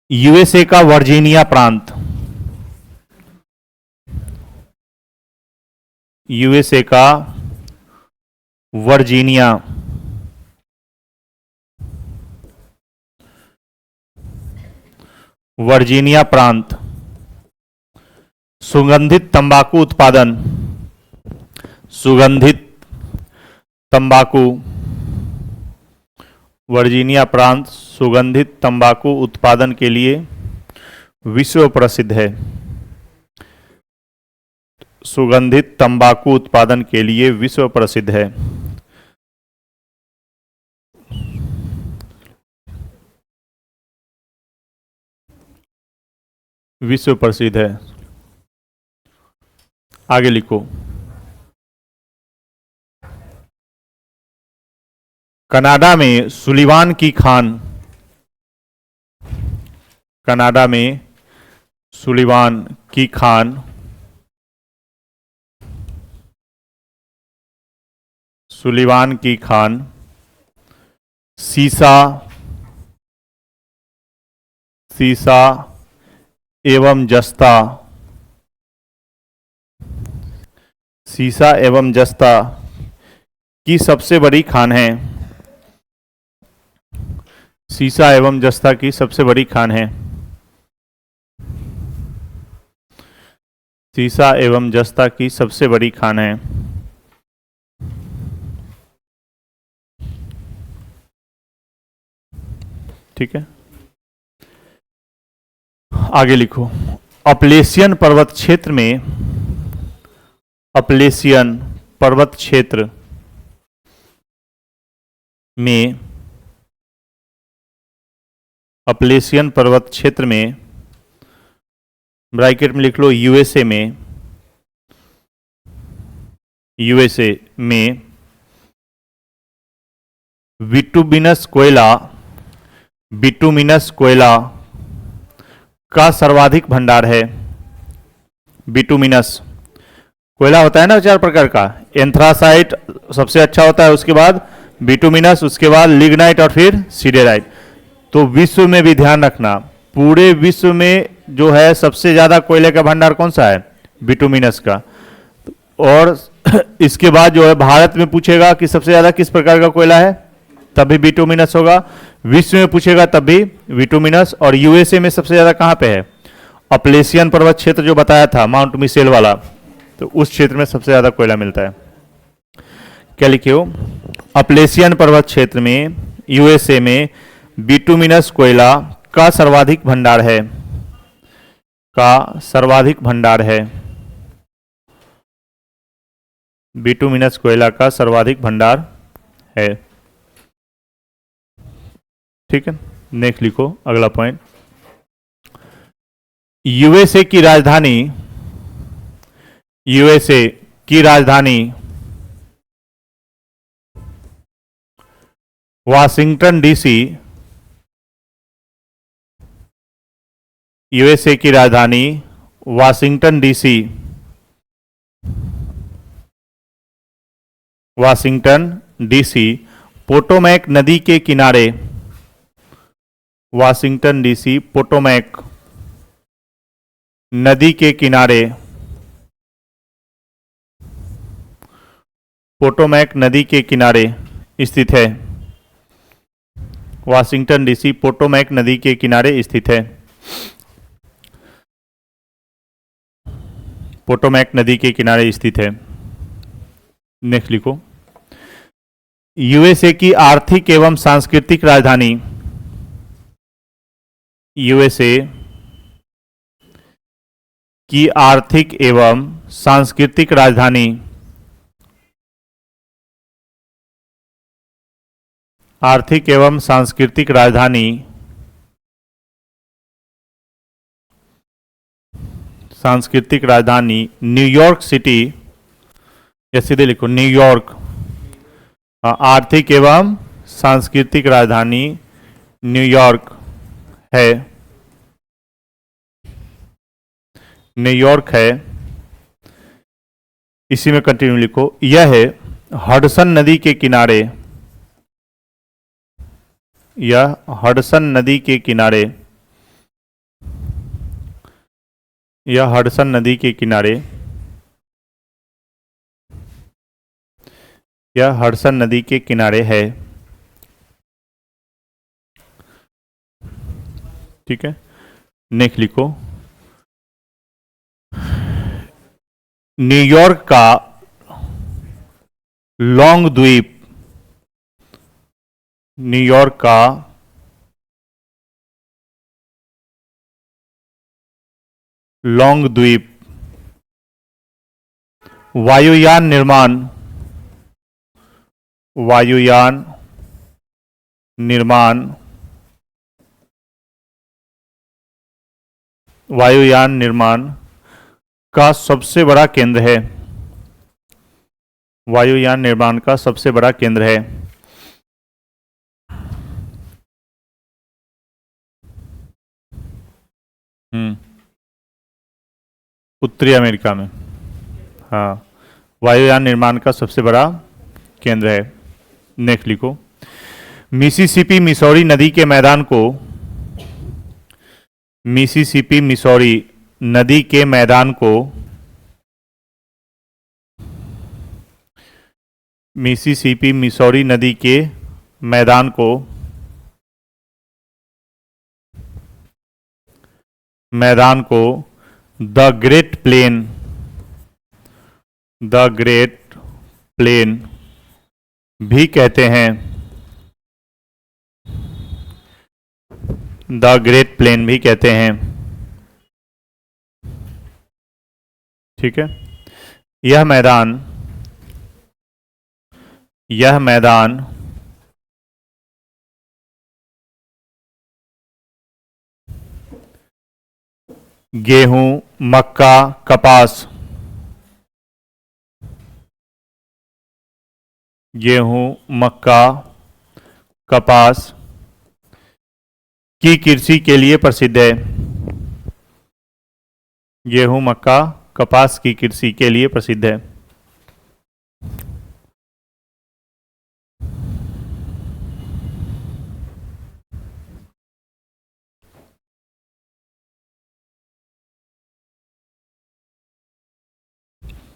यूएसए का वर्जीनिया प्रांत। यूएसए का वर्जीनिया प्रांत सुगंधित तंबाकू उत्पादन, सुगंधित तंबाकू, वर्जीनिया प्रांत सुगंधित तंबाकू उत्पादन के लिए विश्व प्रसिद्ध है। सुगंधित तंबाकू उत्पादन के लिए विश्व प्रसिद्ध है। विश्व प्रसिद्ध है। आगे लिखो, कनाडा में सुलिवान की खान। कनाडा में सुलिवान की खान सुलिवान की खान सीसा एवं जस्ता, सीसा एवं जस्ता की सबसे बड़ी खान है। सीसा एवं जस्ता की सबसे बड़ी खान है। सीसा एवं जस्ता की सबसे बड़ी खान है। ठीक है, आगे लिखो, अपलेशियन पर्वत क्षेत्र में, अपलेशियन पर्वत क्षेत्र में, अपलेशियन पर्वत क्षेत्र में, ब्रैकेट में लिख लो यूएसए में, यूएसए में बिटुमिनस कोयला, बिटुमिनस कोयला का सर्वाधिक भंडार है। बिटुमिनस कोयला होता है ना चार प्रकार का, एंथ्रासाइट सबसे अच्छा होता है, उसके बाद बिटुमिनस, उसके बाद लिग्नाइट और फिर सिडेराइट। तो विश्व में भी ध्यान रखना, पूरे विश्व में जो है सबसे ज्यादा कोयले का भंडार कौन सा है? बिटुमिनस का। और इसके बाद जो है भारत में पूछेगा कि सबसे ज्यादा किस प्रकार का कोयला है, तब भी बिटुमिनस होगा। विश्व में पूछेगा तब भी बिटुमिनस। और यूएसए में सबसे ज्यादा कहां पे है? अपलेशियन पर्वत क्षेत्र जो बताया था, माउंट मिशेल वाला, तो उस क्षेत्र में सबसे ज्यादा कोयला मिलता है। क्या लिखे हो? अपलेशियन पर्वत क्षेत्र में, यूएसए में बिटुमिनस कोयला का सर्वाधिक भंडार है, का सर्वाधिक भंडार है। बिटुमिनस कोयला का सर्वाधिक भंडार है। ठीक है, नेक्स्ट लिखो अगला पॉइंट, यूएसए की राजधानी, यूएसए की राजधानी वाशिंगटन डीसी, यूएसए की राजधानी Washington DC, Washington DC Potomac नदी के किनारे, वाशिंगटन डीसी पोटोमैक नदी के किनारे, पोटोमैक नदी के किनारे स्थित है। वाशिंगटन डीसी पोटोमैक नदी के किनारे स्थित है। पोटोमैक नदी के किनारे स्थित है। नेक्स्ट लिखो, यूएसए की आर्थिक एवं सांस्कृतिक राजधानी, यूएसए की आर्थिक एवं सांस्कृतिक राजधानी, आर्थिक एवं सांस्कृतिक राजधानी, सांस्कृतिक राजधानी न्यूयॉर्क सिटी, या सीधे लिखो न्यूयॉर्क। आर्थिक एवं सांस्कृतिक राजधानी न्यूयॉर्क है, न्यूयॉर्क है। इसी में कंटिन्यू लिखो, यह है हडसन नदी के किनारे, यह हडसन नदी के किनारे, यह हडसन नदी के किनारे, यह हडसन नदी के किनारे है। ठीक है, नेक्स्ट लिखो, न्यूयॉर्क का लॉन्ग द्वीप, न्यूयॉर्क का लॉन्ग द्वीप वायुयान निर्माण, वायुयान निर्माण, वायुयान निर्माण का सबसे बड़ा केंद्र है, वायुयान निर्माण का सबसे बड़ा केंद्र है। उत्तरी अमेरिका में, हाँ, वायुयान निर्माण का सबसे बड़ा केंद्र है। नेक्स्ट लिखो, मिसिसिपी मिसौरी नदी के मैदान को, मिसिसिपी मिसौरी नदी के मैदान को, मिसिसिपी मिसौरी नदी के मैदान को, मैदान को the great plain, the great plain भी कहते हैं, द ग्रेट प्लेन भी कहते हैं। ठीक है, यह मैदान, यह मैदान गेहूं, मक्का, कपास, गेहूं, मक्का, कपास की कृषि के लिए प्रसिद्ध है। गेहूं, मक्का, कपास की कृषि के लिए प्रसिद्ध है।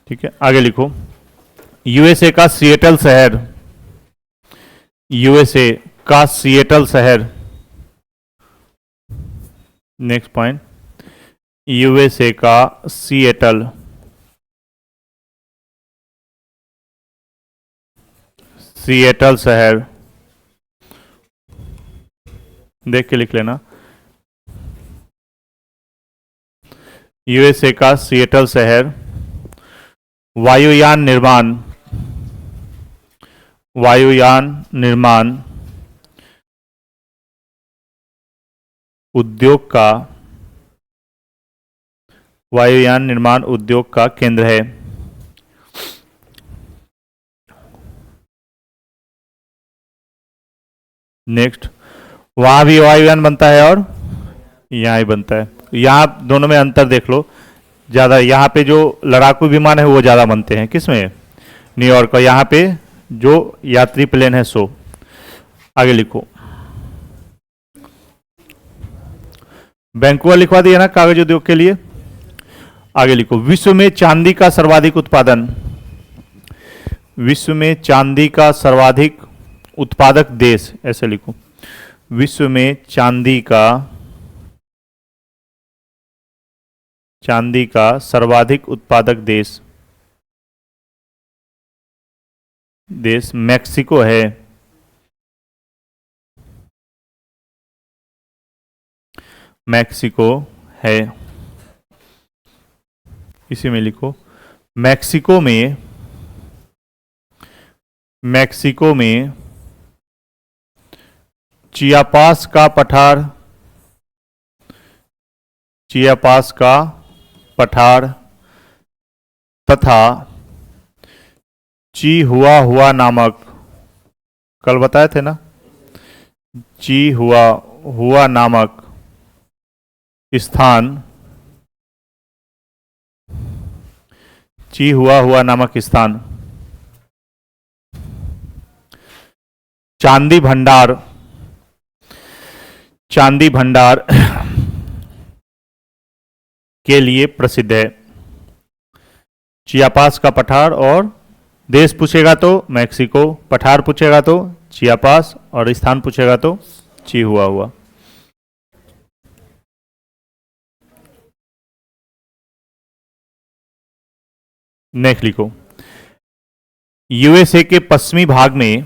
ठीक है, आगे लिखो, यूएसए का सिएटल शहर, यूएसए का सिएटल शहर, नेक्स्ट पॉइंट, यूएसए का सिएटल, सिएटल शहर, देख के लिख लेना, यूएसए का सिएटल शहर वायुयान निर्माण, वायुयान निर्माण उद्योग का, वायुयान निर्माण उद्योग का केंद्र है। नेक्स्ट, वहां भी वायुयान बनता है और यहां ही बनता है। यहां दोनों में अंतर देख लो, ज्यादा यहाँ पे जो लड़ाकू विमान है वो ज्यादा बनते हैं, किसमें, न्यूयॉर्क, और यहाँ पे जो यात्री प्लेन है सो। आगे लिखो। बैंकुआ लिखवा दिया ना कागज उद्योग के लिए। आगे लिखो। विश्व में चांदी का सर्वाधिक उत्पादन, विश्व में चांदी का सर्वाधिक उत्पादक देश, ऐसे लिखो। विश्व में चांदी का सर्वाधिक उत्पादक देश मैक्सिको है। मैक्सिको है। इसी में लिखो। मैक्सिको में चियापास का पठार तथा चिहुआहुआ नामक, कल बताए थे ना, चिहुआहुआ नामक स्थान, चिहुआहुआ नामक स्थान चांदी भंडार के लिए प्रसिद्ध है। चियापास का पठार, और देश पूछेगा तो मैक्सिको, पठार पूछेगा तो चियापास, और स्थान पूछेगा तो चिहुआहुआ। नेक्स्ट लिखो। यूएसए के पश्चिमी भाग में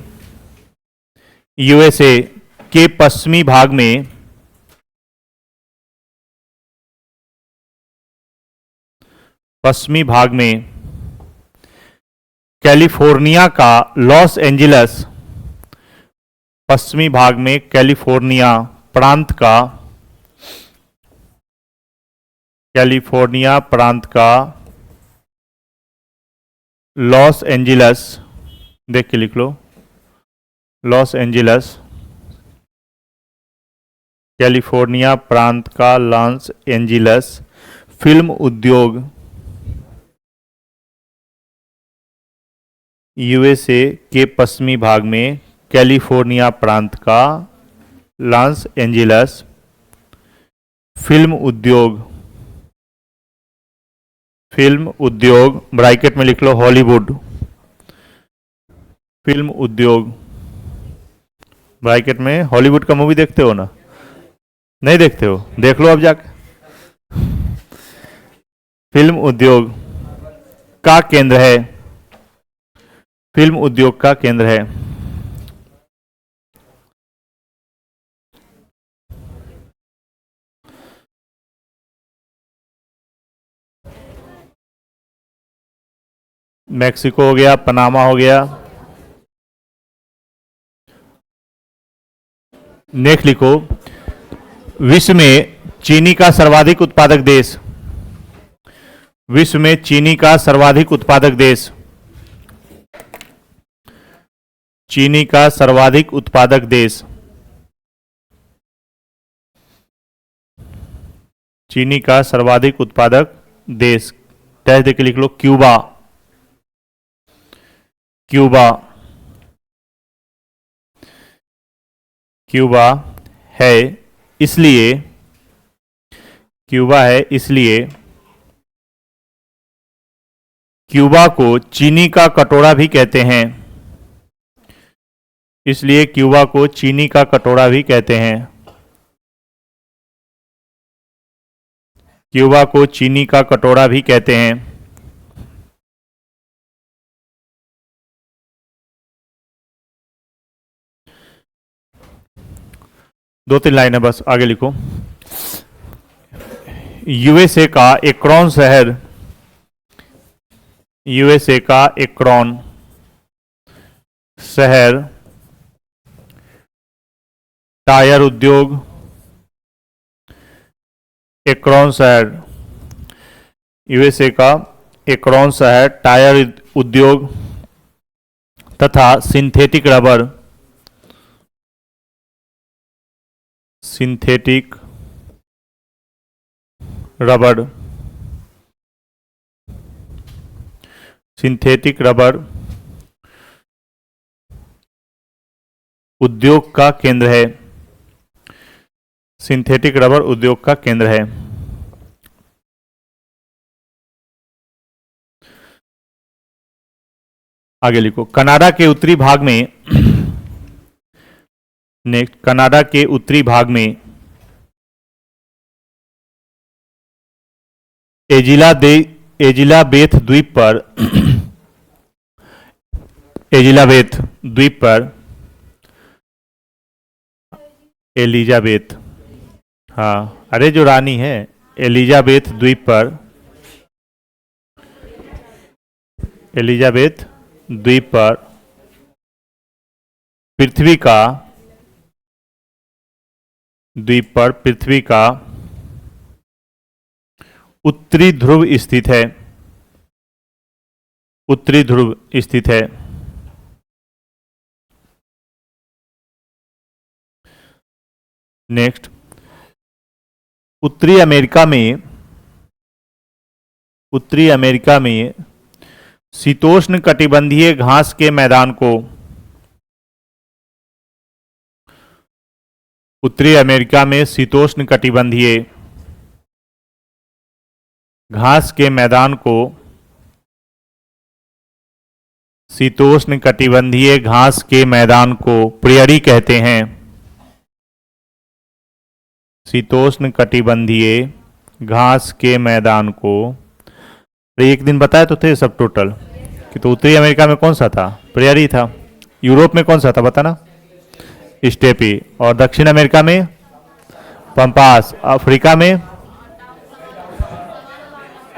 कैलिफोर्निया का लॉस एंजिलस, पश्चिमी भाग में कैलिफोर्निया प्रांत का लॉस एंजिलस, देख के लिख लो। लॉस एंजिलस, कैलिफोर्निया प्रांत का लॉस एंजिलस फिल्म उद्योग, यूएसए के पश्चिमी भाग में कैलिफोर्निया प्रांत का लॉस एंजिलस फिल्म उद्योग, ब्रैकेट में लिख लो हॉलीवुड, फिल्म उद्योग, ब्रैकेट में। हॉलीवुड का मूवी देखते हो ना? नहीं देखते हो? देख लो अब जाके। फिल्म उद्योग का केंद्र है, फिल्म उद्योग का केंद्र है। मैक्सिको हो गया, पनामा हो गया। नेक्स्ट लिखो। विश्व में चीनी का सर्वाधिक उत्पादक देश, विश्व में चीनी का सर्वाधिक उत्पादक देश, चीनी का सर्वाधिक उत्पादक देश, चीनी का सर्वाधिक उत्पादक देश, डैश देके लिख लो क्यूबा, क्यूबा, क्यूबा है इसलिए, क्यूबा है इसलिए क्यूबा को चीनी का कटोरा भी कहते हैं, इसलिए क्यूबा को चीनी का कटोरा भी कहते हैं, क्यूबा को चीनी का कटोरा भी कहते हैं। दो तीन लाइन है बस, आगे लिखो। यूएसए का एक्रोन शहर, यूएसए का एक्रोन शहर टायर उद्योग, एक्रोन शहर, यूएसए का एक्रोन शहर टायर उद्योग तथा synthetic rubber, synthetic rubber, synthetic rubber उद्योग का केंद्र है। सिंथेटिक रबर उद्योग का केंद्र है। आगे लिखो, कनाडा के उत्तरी भाग में नेक्स्ट, कनाडा के उत्तरी भाग में एजिलाबेथ द्वीप पर एलिजाबेथ द्वीप पर एलिजाबेथ, हाँ अरे जो रानी है, एलिजाबेथ द्वीप पर, एलिजाबेथ द्वीप पर पृथ्वी का उत्तरी ध्रुव स्थित है। उत्तरी ध्रुव स्थित है। नेक्स्ट, उत्तरी अमेरिका में शीतोष्ण कटिबंधीय घास के मैदान को, उत्तरी अमेरिका में शीतोष्ण कटिबंधीय घास के मैदान को शीतोष्ण कटिबंधीय घास के मैदान को प्रेयरी कहते हैं। शीतोष्ण कटिबंधीय घास के मैदान को, एक दिन बताए तो थे सब टोटल कि तो उत्तरी अमेरिका में कौन सा था, प्रेयरी था। यूरोप में कौन सा था बताना, स्टेपी। और दक्षिण अमेरिका में पंपास। अफ्रीका में,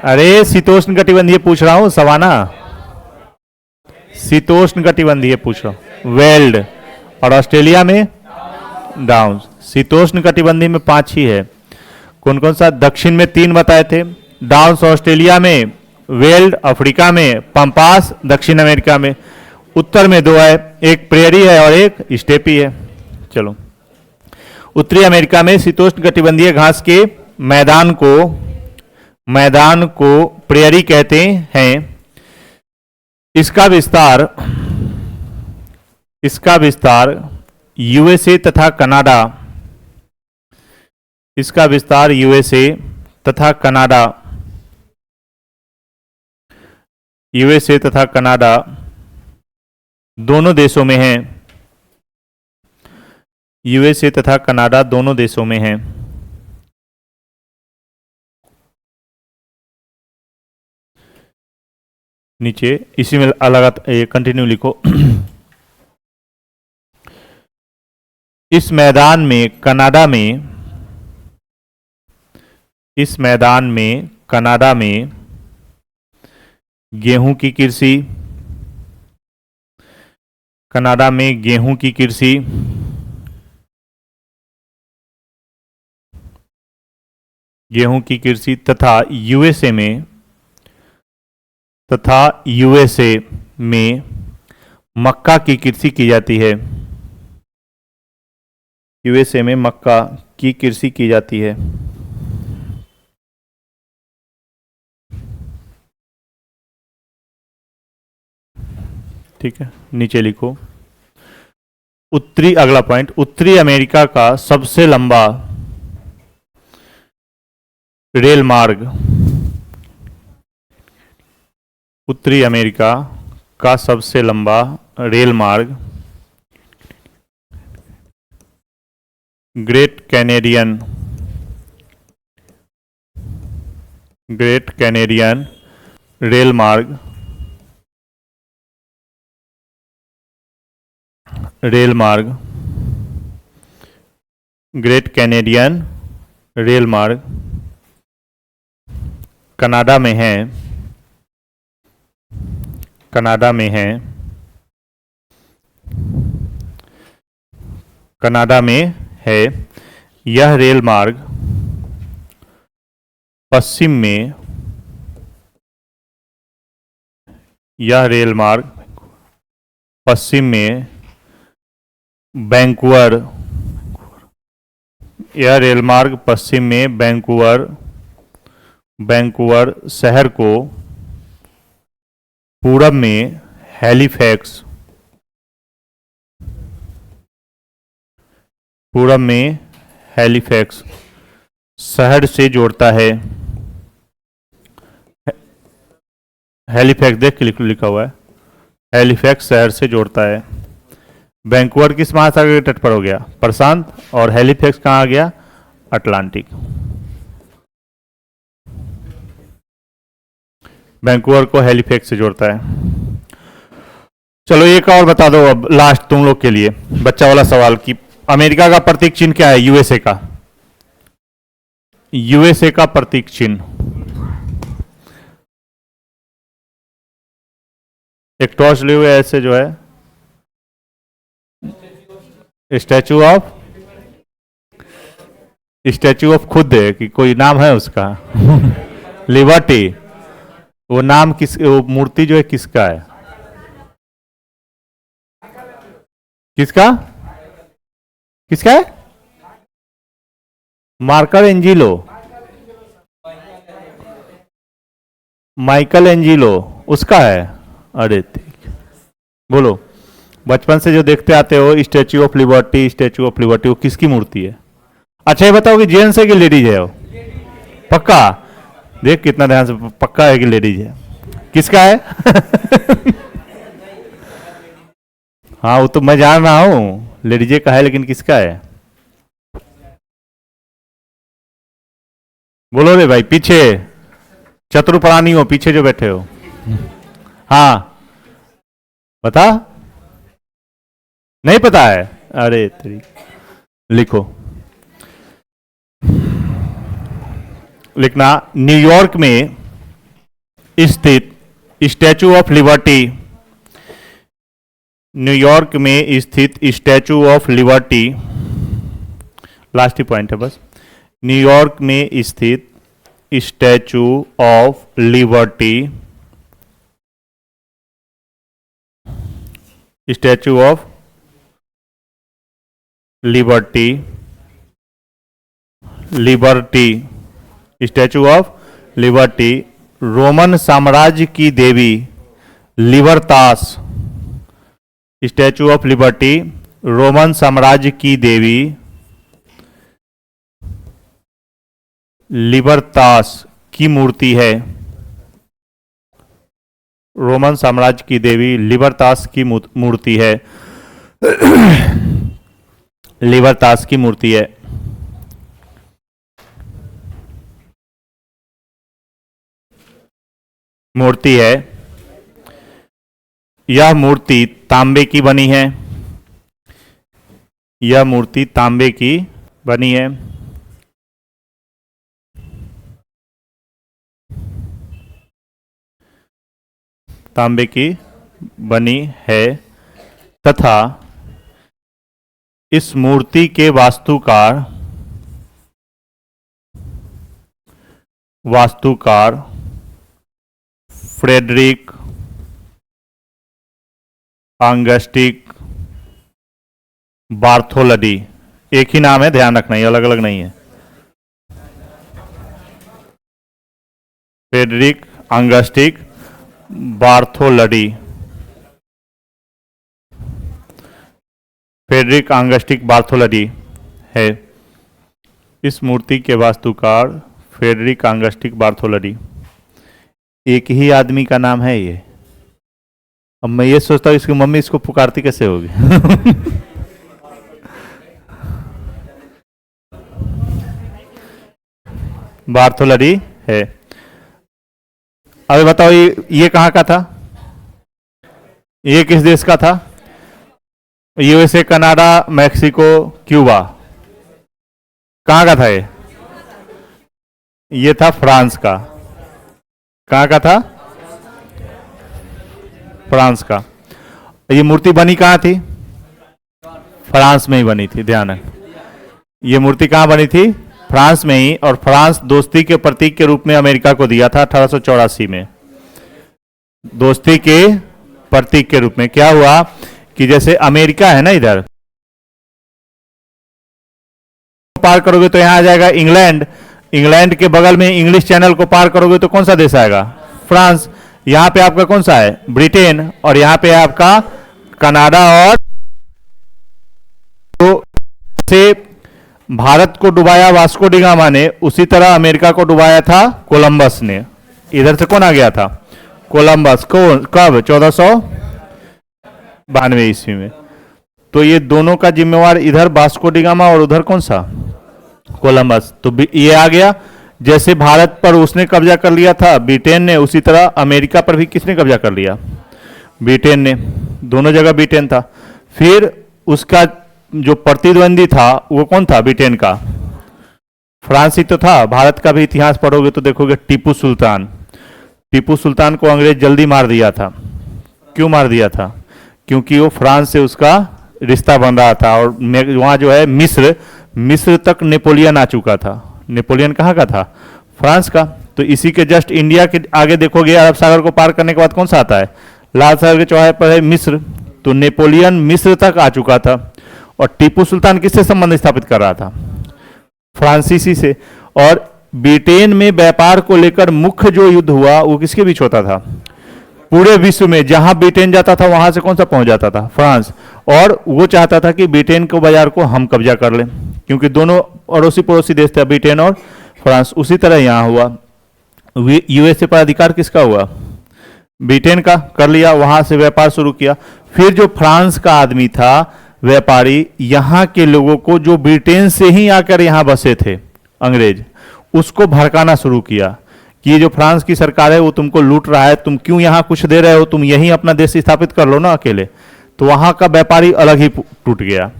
अरे शीतोष्ण कटिबंधीय पूछ रहा हूं सवाना, शीतोष्ण कटिबंधीय पूछ रहा हूं, वेल्ड। और ऑस्ट्रेलिया में डाउन। शीतोष्ण कटिबंधीय में 5 ही है। कौन कौन सा, दक्षिण में 3 बताए थे, डाउन्स ऑस्ट्रेलिया में, वेल्ड अफ्रीका में, पंपास दक्षिण अमेरिका में। उत्तर में 2 है, एक प्रेयरी है और एक स्टेपी है। चलो, उत्तरी अमेरिका में शीतोष्ण कटिबंधीय घास के मैदान को प्रेयरी कहते हैं। इसका विस्तार यूएसए तथा कनाडा, इसका विस्तार यूएसए तथा कनाडा दोनों देशों में है। यूएसए तथा कनाडा दोनों देशों में है। नीचे इसी में अलग कंटिन्यू लिखो। इस मैदान में कनाडा में गेहूं की कृषि, तथा यूएसए में मक्का की कृषि की जाती है। यूएसए में मक्का की कृषि की जाती है। ठीक है, नीचे लिखो। अगला पॉइंट, उत्तरी अमेरिका का सबसे लंबा रेल मार्ग, उत्तरी अमेरिका का सबसे लंबा रेल मार्ग ग्रेट कैनेडियन रेल मार्ग, ग्रेट कैनेडियन रेल मार्ग कनाडा में है। कनाडा में है। यह रेल मार्ग पश्चिम में वैंकूवर शहर को, पूरब में पूरब में हैलिफैक्स शहर से जोड़ता है। हैलिफैक्स देख के लिखा हुआ है, हैलिफैक्स शहर से जोड़ता है। वैंकूवर किस महासागर के तट पर हो गया? प्रशांत। और हैलिफैक्स कहाँ आ गया? अटलांटिक। वैंकूवर को हैलिफैक्स से जोड़ता है। चलो एक और बता दो अब लास्ट तुम लोग के लिए बच्चा वाला सवाल कि अमेरिका का प्रतीक चिन्ह क्या है? यूएसए का, यूएसए का प्रतीक चिन्ह। एक टॉर्च लिए हुए ऐसे जो है, स्टैचू ऑफ खुद है कि कोई नाम है उसका? लिबर्टी। वो नाम किस, वो मूर्ति जो है किसका है? किसका? किसका है? मार्कर एंजिलो, माइकल एंजिलो उसका है। अरे ठीक, बोलो। बचपन से जो देखते आते हो statue of liberty, statue of liberty, वो किसकी मूर्ति है? अच्छा ये बताओ कि जेंट्स है कि लेडीज है? वो पक्का? देख कितना ध्यान से, पक्का है कि लेडीज है? किसका है? हाँ वो तो मैं जान रहा हूं लेडीजे का है, लेकिन किसका है? बोलो रे भाई, पीछे चतुर प्राणी हो, पीछे जो बैठे हो। हाँ बता। नहीं पता है? अरे तेरी, लिखो, लिखना। न्यूयॉर्क में स्थित स्टैचू ऑफ लिबर्टी, न्यूयॉर्क में स्थित statue of liberty, last he point है बस। न्यूयॉर्क में स्थित statue of liberty, statue of liberty, liberty, statue of liberty Roman साम्राज्य की देवी लिबर्तास, स्टैचू ऑफ लिबर्टी रोमन साम्राज्य की देवी लिबर्तास की मूर्ति है। रोमन साम्राज्य की देवी लिबर्तास की मूर्ति है। लिबर्तास की मूर्ति है। मूर्ति है। यह मूर्ति तांबे की बनी है। यह मूर्ति तांबे की बनी है। तांबे की बनी है तथा इस मूर्ति के वास्तुकार फ्रेडरिक ऑगस्टिन बार्थोलडी। एक ही नाम है, ध्यान रखना, ये अलग अलग नहीं है। फ्रेडरिक ऑगस्टिन बार्थोलडी, फ्रेडरिक ऑगस्टिन बार्थोलडी है। इस मूर्ति के वास्तुकार फ्रेडरिक ऑगस्टिन बार्थोलडी। एक ही आदमी का नाम है ये। अब मैं ये सोचता हूँ इसकी मम्मी इसको पुकारती कैसे होगी? बार्थोलडी है। अभी बताओ ये कहाँ का था? ये किस देश का था? USA, Canada, Mexico, Cuba. कहाँ का था ये? ये था फ्रांस का। कहाँ का था? फ्रांस का। ये मूर्ति बनी कहाँ थी? फ्रांस में ही बनी थी, ध्यान है। ये मूर्ति कहाँ बनी थी? फ्रांस में ही। और फ्रांस दोस्ती के प्रतीक के रूप में अमेरिका को दिया था 1884 में। दोस्ती के प्रतीक के रूप में क्या हुआ कि जैसे अमेरिका है ना, इधर पार करोगे तो यहां आ जाएगा इंग्लैंड। इंग्लैंड के बगल में इंग्लिश चैनल को पार करोगे तो कौन सा देश आएगा? फ्रांस। यहां पे आपका कौन सा है? ब्रिटेन। और यहां पे आपका कनाडा। और तो से भारत को डुबाया वास्को डी गामा ने, उसी तरह अमेरिका को डुबाया था कोलंबस ने। इधर से कौन आ गया था? कोलंबस। कब? 1492 ईस्वी में। तो ये दोनों का जिम्मेवार इधर वास्को डी गामा और उधर कौन सा? कोलंबस। तो ये आ गया। जैसे भारत पर उसने कब्जा कर लिया था ब्रिटेन ने, उसी तरह अमेरिका पर भी किसने कब्जा कर लिया? ब्रिटेन ने। दोनों जगह ब्रिटेन था। फिर उसका जो प्रतिद्वंदी था वो कौन था? ब्रिटेन का फ्रांस ही तो था। भारत का भी इतिहास पढ़ोगे तो देखोगे टीपू सुल्तान। टीपू सुल्तान को अंग्रेज जल्दी मार दिया था। क्यों मार दिया था? क्योंकि वो फ्रांस से उसका रिश्ता बन रहा था, और वहाँ जो है मिस्र तक नेपोलियन आ चुका था। नेपोलियन कहाँ का था? फ्रांस का। तो इसी के जस्ट इंडिया के आगे देखोगे, अरब सागर को पार करने के बाद कौन सा आता है? लाल सागर के चौराहे पर है मिस्र। तो नेपोलियन मिस्र तक आ चुका था, और टीपू सुल्तान किससे संबंध स्थापित कर रहा था? फ्रांसीसी से। और ब्रिटेन में व्यापार को लेकर मुख्य जो युद्ध हुआ वो किसके बीच होता था? पूरे विश्व में जहां ब्रिटेन जाता था वहां से कौन सा पहुंच जाता था? फ्रांस। और वो चाहता था कि ब्रिटेन के बाजार को हम कब्जा कर लें, क्योंकि दोनों अड़ोसी पड़ोसी देश थे, ब्रिटेन और फ्रांस। उसी तरह यहां हुआ। यूएसए पर अधिकार किसका हुआ? ब्रिटेन का। कर लिया, वहां से व्यापार शुरू किया। फिर जो फ्रांस का आदमी था व्यापारी, यहां के लोगों को जो ब्रिटेन से ही आकर यहां बसे थे अंग्रेज, उसको भड़काना शुरू किया कि ये जो फ्रांस की सरकार है वो तुमको लूट रहा है, तुम क्यों यहां कुछ दे रहे हो, तुम यहीं अपना देश स्थापित कर लो ना अकेले। तो वहां का व्यापारी अलग ही टूट गया,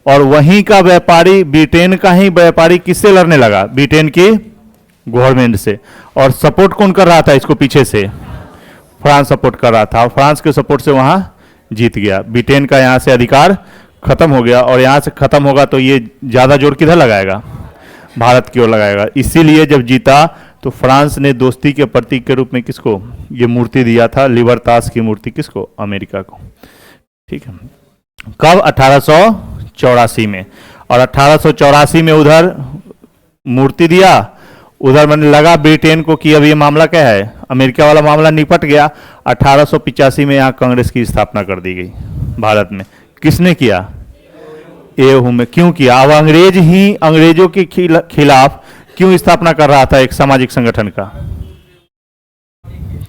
और वहीं का व्यापारी, ब्रिटेन का ही व्यापारी किससे लड़ने लगा? ब्रिटेन की गवर्नमेंट से। और सपोर्ट कौन कर रहा था इसको पीछे से? फ्रांस सपोर्ट कर रहा था, और फ्रांस के सपोर्ट से वहां जीत गया। ब्रिटेन का यहां से अधिकार खत्म हो गया, और यहां से खत्म होगा तो ये ज्यादा जोर किधर लगाएगा? भारत की ओर लगाएगा। इसीलिए जब जीता तो फ्रांस ने दोस्ती के प्रतीक के रूप में किसको ये मूर्ति दिया था? लिबर्टास की मूर्ति। किसको? अमेरिका को। ठीक है। कब? 1884 में। और 1884 में उधर मूर्ति दिया, उधर मैंने लगा ब्रिटेन को कि अब ये मामला क्या है, अमेरिका वाला मामला निपट गया। 1885 में यहाँ कांग्रेस की स्थापना कर दी गई भारत में। किसने किया? एहू में। क्यों किया? अब अंग्रेज ही अंग्रेजों के खिलाफ क्यों स्थापना कर रहा था एक सामाजिक संगठन का?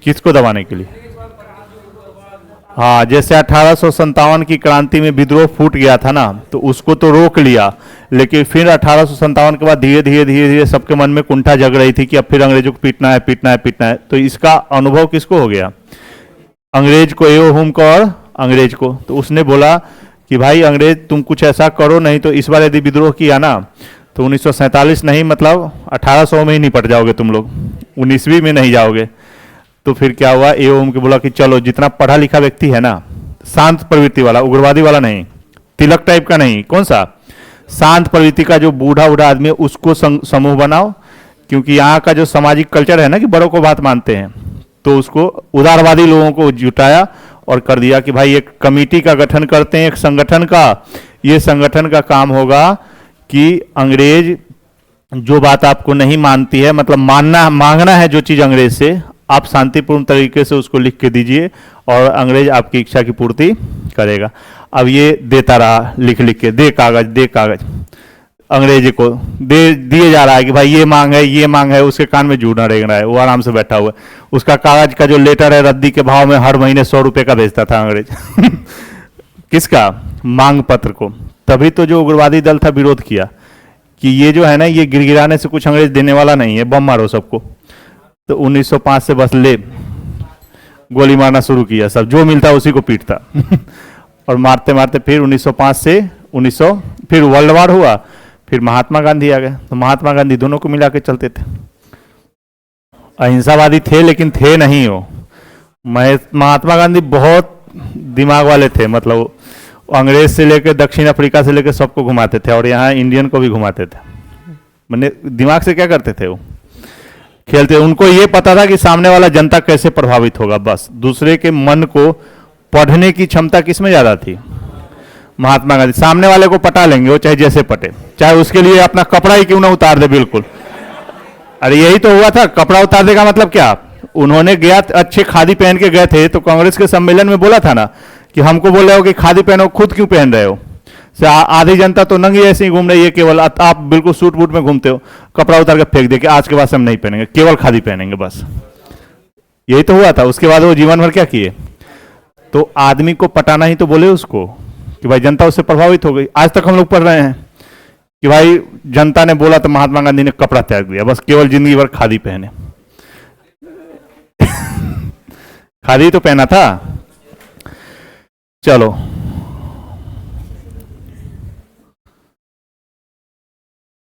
किसको दबाने के लिए? हाँ, जैसे 1857 की क्रांति में विद्रोह फूट गया था ना, तो उसको तो रोक लिया, लेकिन फिर 1857 के बाद धीरे धीरे सबके मन में कुंठा जग रही थी कि अब फिर अंग्रेजों को पीटना है, पीटना है, पीटना है। तो इसका अनुभव किसको हो गया? अंग्रेज को, एओ हुम को और अंग्रेज को। तो उसने बोला कि भाई अंग्रेज तुम कुछ ऐसा करो, नहीं तो इस बार यदि विद्रोह किया ना तो 1947 नहीं, मतलब 1800 में ही निपट जाओगे तुम लोग, 19वीं में नहीं जाओगे। तो फिर क्या हुआ? एओम के बोला कि चलो, जितना पढ़ा लिखा व्यक्ति है ना, शांत प्रवृत्ति वाला, उग्रवादी वाला नहीं, तिलक टाइप का नहीं, कौन सा? शांत प्रवृत्ति का जो बूढ़ा आदमी है उसको समूह बनाओ, क्योंकि यहाँ का जो सामाजिक कल्चर है ना कि बड़ों को बात मानते हैं, तो उसको उदारवादी लोगों को जुटाया और कर दिया कि भाई एक कमेटी का गठन करते हैं, एक संगठन का। ये संगठन का काम होगा कि अंग्रेज जो बात आपको नहीं मानती है, मतलब मांगना है जो चीज अंग्रेज से, आप शांतिपूर्ण तरीके से उसको लिख के दीजिए और अंग्रेज आपकी इच्छा की पूर्ति करेगा। अब ये देता रहा लिख के, दे कागज अंग्रेजी को दिए जा रहा है कि भाई ये मांग है, ये मांग है, उसके कान में जूं ना रेंग रहा है, वो आराम से बैठा हुआ है। उसका कागज का जो लेटर है रद्दी के भाव में हर महीने 100 रुपए का भेजता था अंग्रेज किसका? मांग पत्र को। तभी तो जो उग्रवादी दल था विरोध किया कि ये जो है ना, ये गिरगिराने से कुछ अंग्रेज देने वाला नहीं है, बम मारो सबको। तो 1905 से बस ले गोली मारना शुरू किया, सब जो मिलता उसी को पीटता और मारते मारते फिर 1905 से 1900 फिर वर्ल्ड वार हुआ, फिर महात्मा गांधी आ गए। तो महात्मा गांधी दोनों को मिला के चलते थे, अहिंसावादी थे लेकिन थे नहीं हो। महात्मा गांधी बहुत दिमाग वाले थे, मतलब अंग्रेज से लेकर दक्षिण अफ्रीका से लेकर सबको घुमाते थे, और यहाँ इंडियन को भी घुमाते थे। मैंने दिमाग से क्या करते थे वो? खेलते। उनको ये पता था कि सामने वाला जनता कैसे प्रभावित होगा, बस दूसरे के मन को पढ़ने की क्षमता किसमें ज्यादा थी? महात्मा गांधी। सामने वाले को पटा लेंगे, वो चाहे जैसे पटे, चाहे उसके लिए अपना कपड़ा ही क्यों ना उतार दे, बिल्कुल। अरे यही तो हुआ था, कपड़ा उतार देगा मतलब क्या? उन्होंने गया, अच्छे खादी पहन के गए थे, तो कांग्रेस के सम्मेलन में बोला था ना कि हमको बोल रहे हो कि खादी पहनो, खुद क्यों पहन रहे हो? आधी जनता तो नंगी ऐसे ही घूम रही है, केवल आप बिल्कुल सूट बूट में घूमते हो, कपड़ा उतार के फेंक दे के आज के बाद से हम नहीं पहनेंगे, केवल खादी पहनेंगे बस। यही तो हुआ था। उसके बाद वो जीवन भर क्या किए? तो आदमी को पटाना ही तो बोले उसको कि भाई जनता उससे प्रभावित हो गई। आज तक हम लोग पढ़ रहे हैं कि भाई जनता ने बोला तो महात्मा गांधी ने कपड़ा त्याग दिया, बस केवल जिंदगी भर खादी पहने। खादी तो पहना था। चलो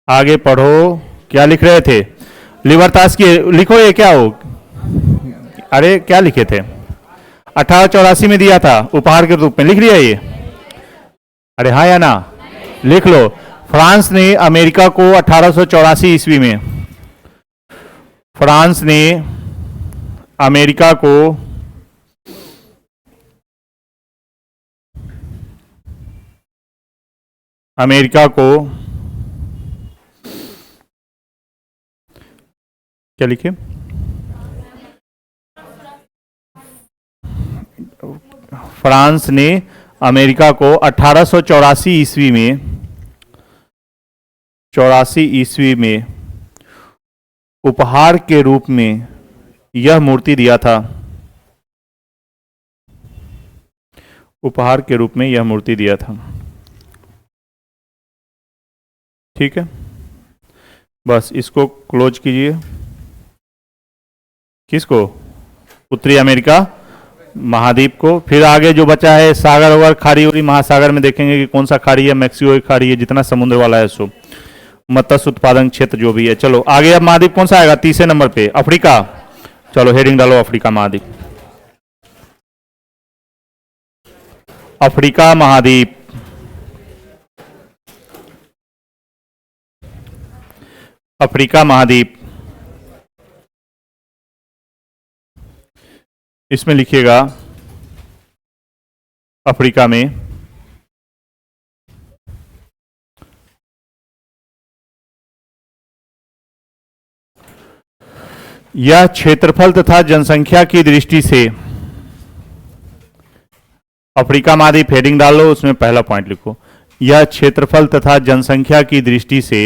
आगे पढ़ो। क्या लिख रहे थे? लिबर्टास की लिखो, ये क्या हो? अरे क्या लिखे थे? 1884 में दिया था उपहार के रूप में, लिख लिया ये? अरे हाँ या ना? लिख लो। फ्रांस ने अमेरिका को 1884 ईस्वी में, फ्रांस ने अमेरिका को क्या लिखे? फ्रांस ने अमेरिका को 1884 ईस्वी में 84 ईस्वी में उपहार के रूप में यह मूर्ति दिया था। उपहार के रूप में यह मूर्ति दिया था। ठीक है, बस इसको क्लोज कीजिए। किसको? उत्तरी अमेरिका महाद्वीप को। फिर आगे जो बचा है सागर वगैरह, खाड़ी उड़ी महासागर में देखेंगे कि कौन सा खाड़ी है, मैक्सिको की खाड़ी है, जितना समुद्र वाला है सो। मत्स्य उत्पादन क्षेत्र जो भी है। चलो आगे अब महाद्वीप कौन सा आएगा? तीसरे नंबर पे अफ्रीका। चलो हेडिंग डालो अफ्रीका महाद्वीप। अफ्रीका महाद्वीप, अफ्रीका महाद्वीप। इसमें लिखिएगा अफ्रीका में यह क्षेत्रफल तथा जनसंख्या की दृष्टि से, अफ्रीका महाद्वीप हेडिंग डाल लो, उसमें पहला पॉइंट लिखो, यह क्षेत्रफल तथा जनसंख्या की दृष्टि से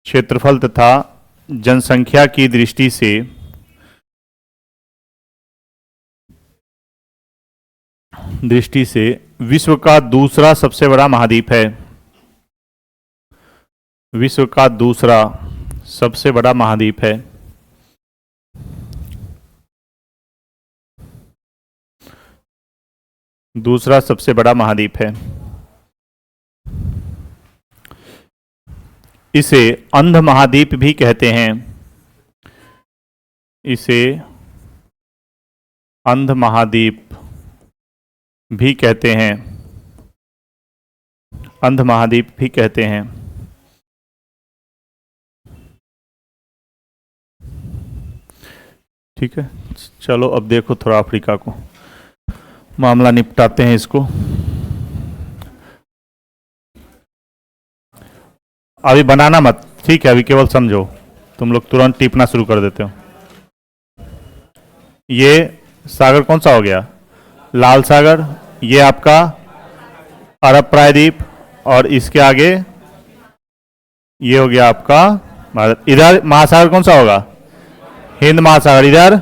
क्षेत्रफल तथा जनसंख्या की दृष्टि से विश्व का दूसरा सबसे बड़ा महाद्वीप है। विश्व का दूसरा सबसे बड़ा महाद्वीप है। दूसरा सबसे बड़ा महाद्वीप है। इसे अंध महाद्वीप भी कहते हैं। इसे अंध महाद्वीप भी कहते हैं। अंध महाद्वीप भी कहते हैं। ठीक है, चलो अब देखो थोड़ा अफ्रीका को, मामला निपटाते हैं इसको। अभी बनाना मत, ठीक है, अभी केवल समझो। तुम लोग तुरंत टिपना शुरू कर देते हो। ये सागर कौन सा हो गया? लाल सागर। ये आपका अरब प्रायद्वीप, और इसके आगे ये हो गया आपका भारत। इधर महासागर कौन सा होगा? हिंद महासागर। इधर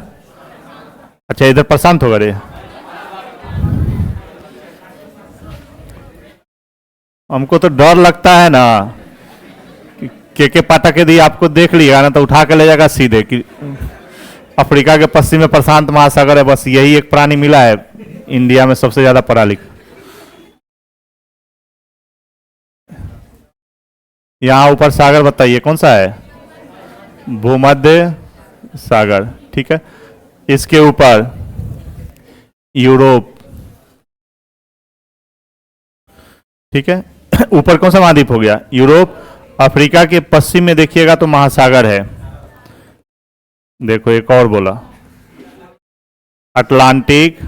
अच्छा, इधर प्रशांत होगा रे। हमको तो डर लगता है ना के पाठक यदि आपको देख लिया ना तो उठा के ले जाएगा सीधे कि अफ्रीका के पश्चिम में प्रशांत महासागर है, बस यही एक प्राणी मिला है इंडिया में सबसे ज्यादा पढ़ा लिखा। यहां ऊपर सागर बताइए कौन सा है? भूमध्य सागर। ठीक है, इसके ऊपर यूरोप। ठीक है, ऊपर कौन सा महाद्वीप हो गया? यूरोप। अफ्रीका के पश्चिम में देखिएगा तो महासागर है। देखो एक और बोला, अटलांटिक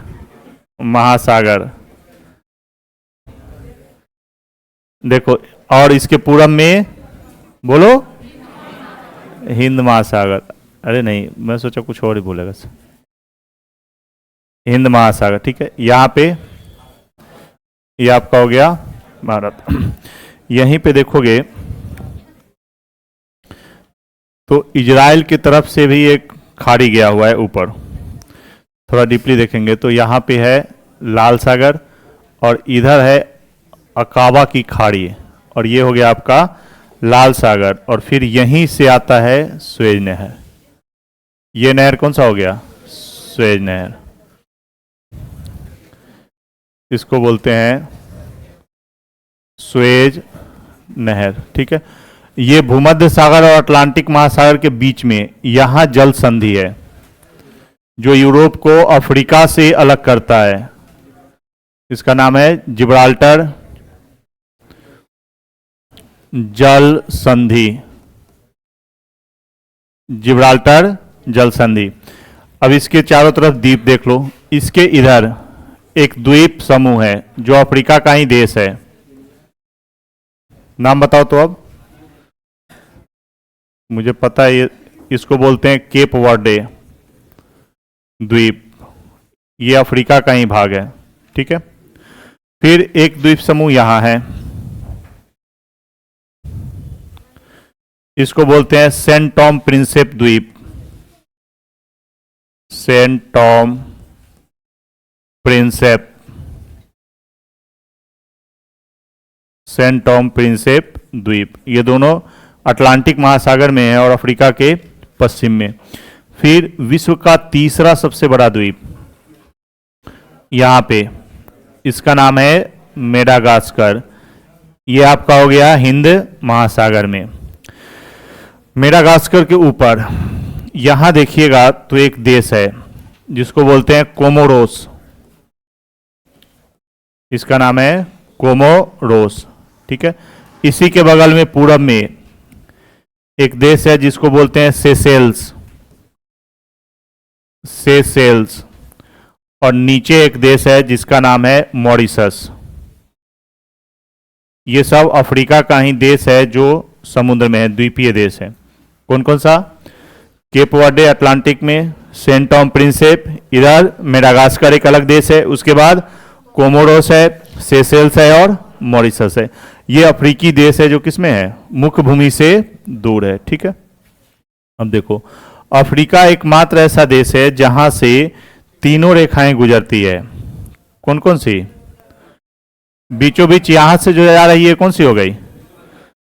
महासागर। देखो, और इसके पूरब में बोलो हिंद महासागर। अरे नहीं, मैं सोचा कुछ और ही बोलेगा। हिंद महासागर, ठीक है। यहाँ पे ये आपका हो गया भारत। यहीं पे देखोगे तो इजराइल की तरफ से भी एक खाड़ी गया हुआ है ऊपर, थोड़ा डीपली देखेंगे तो यहाँ पे है लाल सागर और इधर है अकाबा की खाड़ी, और ये हो गया आपका लाल सागर, और फिर यहीं से आता है स्वेज नहर। ये नहर कौन सा हो गया? स्वेज नहर। इसको बोलते हैं स्वेज नहर, ठीक है। ये भूमध्य सागर और अटलांटिक महासागर के बीच में यहां जल संधि है जो यूरोप को अफ्रीका से अलग करता है। इसका नाम है जिब्राल्टर जल संधि, जिब्राल्टर जल संधि। अब इसके चारों तरफ द्वीप देख लो। इसके इधर एक द्वीप समूह है जो अफ्रीका का ही देश है। नाम बताओ तो अब। मुझे पता है ये, इसको बोलते हैं केप वर्डे द्वीप। ये अफ्रीका का ही भाग है, ठीक है। फिर एक द्वीप समूह यहां है, इसको बोलते हैं सेंट टॉम प्रिंसेप द्वीप। Saint Tom Principe, saint Tom Principe द्वीप। ये दोनों अटलांटिक महासागर में है और अफ्रीका के पश्चिम में। फिर विश्व का तीसरा सबसे बड़ा द्वीप यहां पे, इसका नाम है मेडागास्कर। ये आपका हो गया हिंद महासागर में। मेडागास्कर के ऊपर यहां देखिएगा तो एक देश है जिसको बोलते हैं कोमोरोस। इसका नाम है कोमोरोस, ठीक है। इसी के बगल में पूरब में एक देश है जिसको बोलते हैं सेशेल्स, सेशेल्स। और नीचे एक देश है जिसका नाम है मॉरिशस। ये सब अफ्रीका का ही देश है जो समुद्र में है, द्वीपीय देश है। कौन कौन सा? केप वर्डे अटलांटिक में, सेंट टॉम प्रिंसेप, इधर मेडागास्कर एक अलग देश है, उसके बाद कोमोरोस है, सेशेल्स है और मॉरिशस है। ये अफ्रीकी देश है जो किसमें है? मुख्य भूमि से दूर है, ठीक है। अब देखो, अफ्रीका एकमात्र ऐसा देश है जहां से तीनों रेखाएं गुजरती है। कौन कौन सी? बीचों बीच यहां से जो जा रही है कौन सी हो गई?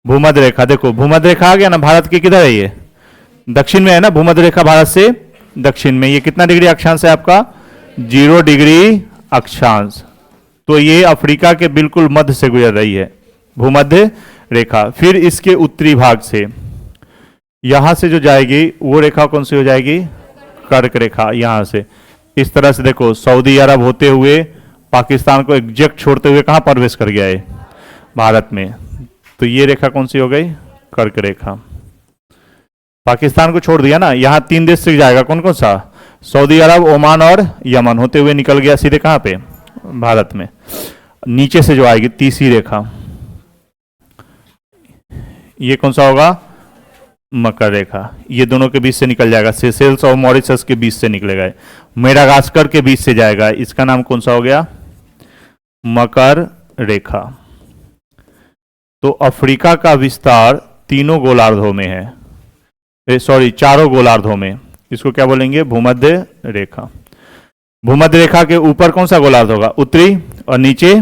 भूमध्य रेखा। देखो भूमध्य रेखा आ गया ना, भारत की किधर है? ये दक्षिण में है ना, भूमध्य रेखा भारत से दक्षिण में। ये कितना डिग्री अक्षांश है आपका? 0 डिग्री अक्षांश। तो ये अफ्रीका के बिल्कुल मध्य से गुजर रही है भूमध्य रेखा। फिर इसके उत्तरी भाग से यहां से जो जाएगी वो रेखा कौन सी हो जाएगी? कर्क रेखा। यहां से इस तरह से देखो, सऊदी अरब होते हुए पाकिस्तान को एग्जैक्ट छोड़ते हुए कहां प्रवेश कर गया है? भारत में। तो ये रेखा कौन सी हो गई? कर्क रेखा। पाकिस्तान को छोड़ दिया ना, यहां 3 देश से जाएगा। कौन कौन सा? सऊदी अरब, ओमान और यमन होते हुए निकल गया सीधे कहां पे? भारत में। नीचे से जो आएगी तीसरी रेखा, ये कौन सा होगा? मकर रेखा। ये दोनों के बीच से निकल जाएगा, सेशेल्स और मॉरिशस के बीच से निकलेगा, मेडागास्कर के बीच से जाएगा। इसका नाम कौन सा हो गया? मकर रेखा। तो अफ्रीका का विस्तार तीनों गोलार्धों में है, सॉरी चारों गोलार्धों में। इसको क्या बोलेंगे? भूमध्य रेखा। भूमध्य रेखा के ऊपर कौन सा गोलार्ध होगा? उत्तरी, और नीचे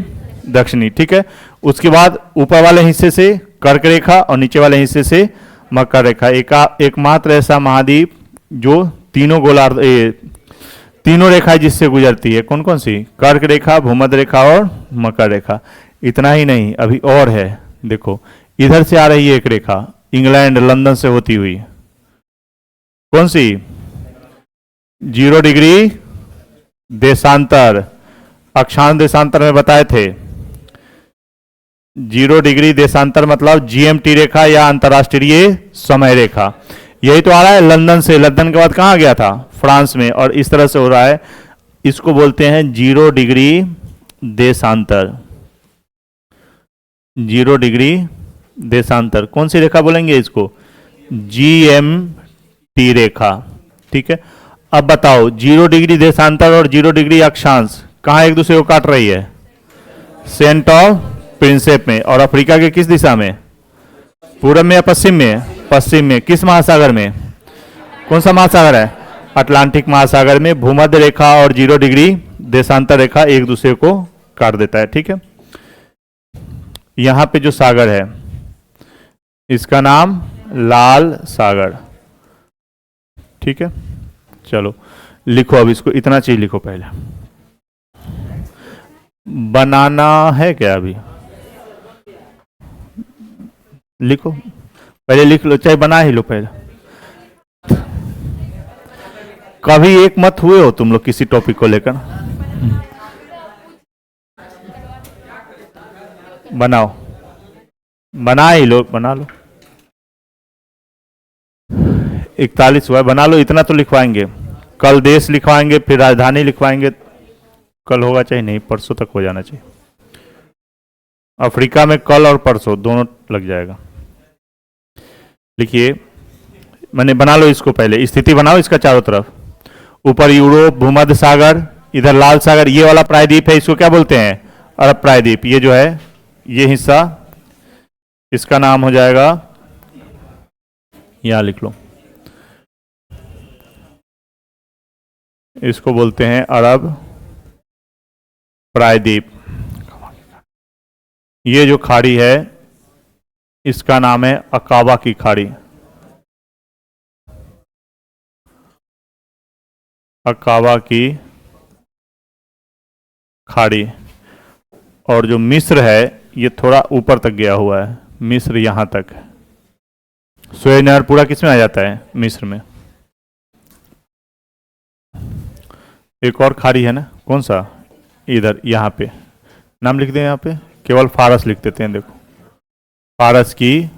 दक्षिणी, ठीक है। उसके बाद ऊपर वाले हिस्से से कर्क रेखा और नीचे वाले हिस्से से मकर रेखा। एकमात्र ऐसा महाद्वीप जो तीनों गोलार्ध, तीनों रेखाएं जिससे गुजरती है। कौन कौन सी? कर्क रेखा, भूमध्य रेखा और मकर रेखा। इतना ही नहीं, अभी और है। देखो इधर से आ रही है एक रेखा, इंग्लैंड लंदन से होती हुई। कौन सी? 0 डिग्री देशांतर। अक्षांश देशांतर में बताए थे। 0 डिग्री देशांतर मतलब जीएमटी रेखा या अंतरराष्ट्रीय समय रेखा। यही तो आ रहा है लंदन से। लंदन के बाद कहां गया था? फ्रांस में। और इस तरह से हो रहा है। इसको बोलते हैं 0 डिग्री देशांतर। 0 डिग्री देशांतर। कौन सी रेखा बोलेंगे इसको? जीएमटी रेखा, ठीक है। अब बताओ 0 डिग्री देशांतर और 0 डिग्री अक्षांश कहाँ एक दूसरे को काट रही है? सेंट ऑफ प्रिंसेप में। और अफ्रीका के किस दिशा में? पूरब में या पश्चिम में? पश्चिम में। किस महासागर में? कौन सा महासागर है? अटलांटिक महासागर में। भूमध्य रेखा और 0 डिग्री देशांतर रेखा एक दूसरे को काट देता है। ठीक है, यहां पे जो सागर है इसका नाम लाल सागर। ठीक है, चलो लिखो अब इसको, इतना चीज लिखो पहले। बनाना है क्या अभी? लिखो पहले, लिख लो, चाहे बना ही लो पहले। कभी एक मत हुए हो तुम लोग किसी टॉपिक को लेकर? बनाओ, बना ही लो, बना लो। 41 हुआ, बना लो। इतना तो लिखवाएंगे, कल देश लिखवाएंगे, फिर राजधानी लिखवाएंगे। कल होगा चाहे नहीं, परसों तक हो जाना चाहिए। अफ्रीका में कल और परसों दोनों लग जाएगा। लिखिए, मैंने बना लो इसको पहले, स्थिति बनाओ इसका चारों तरफ। ऊपर यूरोप, भूमध्य सागर, इधर लाल सागर, ये वाला प्रायद्वीप है, इसको क्या बोलते हैं? अरब प्रायद्वीप। ये जो है ये हिस्सा, इसका नाम हो जाएगा, यहां लिख लो, इसको बोलते हैं अरब प्रायद्वीप। ये जो खाड़ी है इसका नाम है अकाबा की खाड़ी। अकाबा की खाड़ी। और जो मिस्र है ये थोड़ा ऊपर तक गया हुआ है, मिस्र यहां तक है। सुएज नहर पूरा किस में आ जाता है? मिस्र में। एक और खाड़ी है ना, कौन सा? इधर, यहां पे नाम लिख दें, यहां पे केवल फारस लिख देते हैं। देखो, फारस की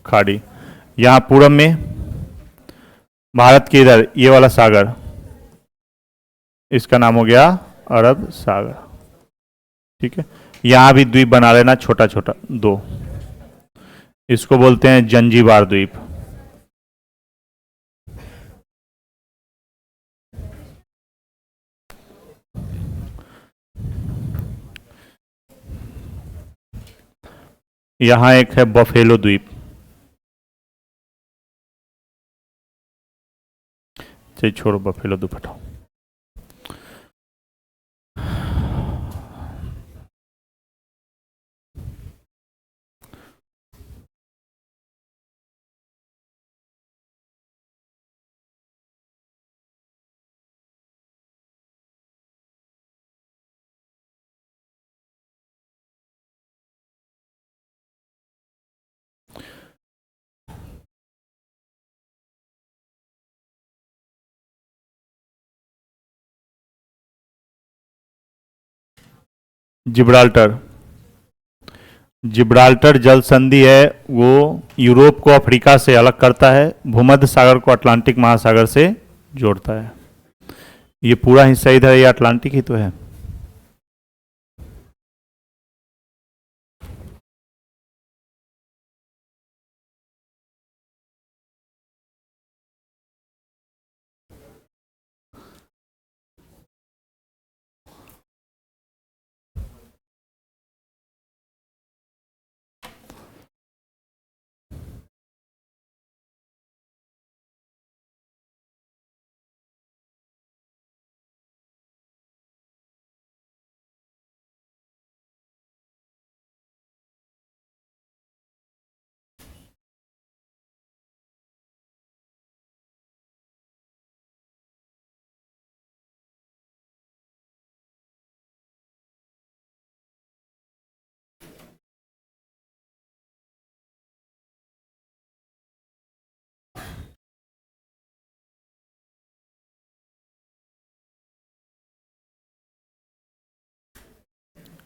खाड़ी। यहां पूरब में भारत के इधर ये वाला सागर, इसका नाम हो गया अरब सागर। ठीक है, यहां भी द्वीप बना लेना, छोटा छोटा 2। इसको बोलते हैं जंजीबार द्वीप। यहां एक है बफेलो द्वीप। चलिए छोड़ो, बफेलो द्वीप हटाओ। जिब्राल्टर। जिब्राल्टर जल संधि है, वो यूरोप को अफ्रीका से अलग करता है, भूमध्य सागर को अटलांटिक महासागर से जोड़ता है। ये पूरा हिस्सा इधर, ये अटलांटिक ही तो है।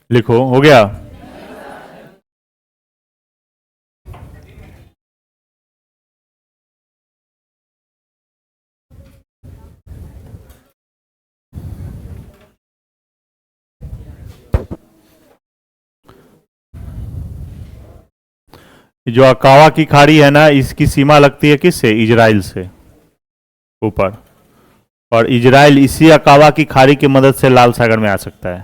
लिखो, हो गया। जो अकावा की खाड़ी है ना, इसकी सीमा लगती है किससे? इजराइल से ऊपर। और इजराइल इसी अकावा की खाड़ी की मदद से लाल सागर में आ सकता है।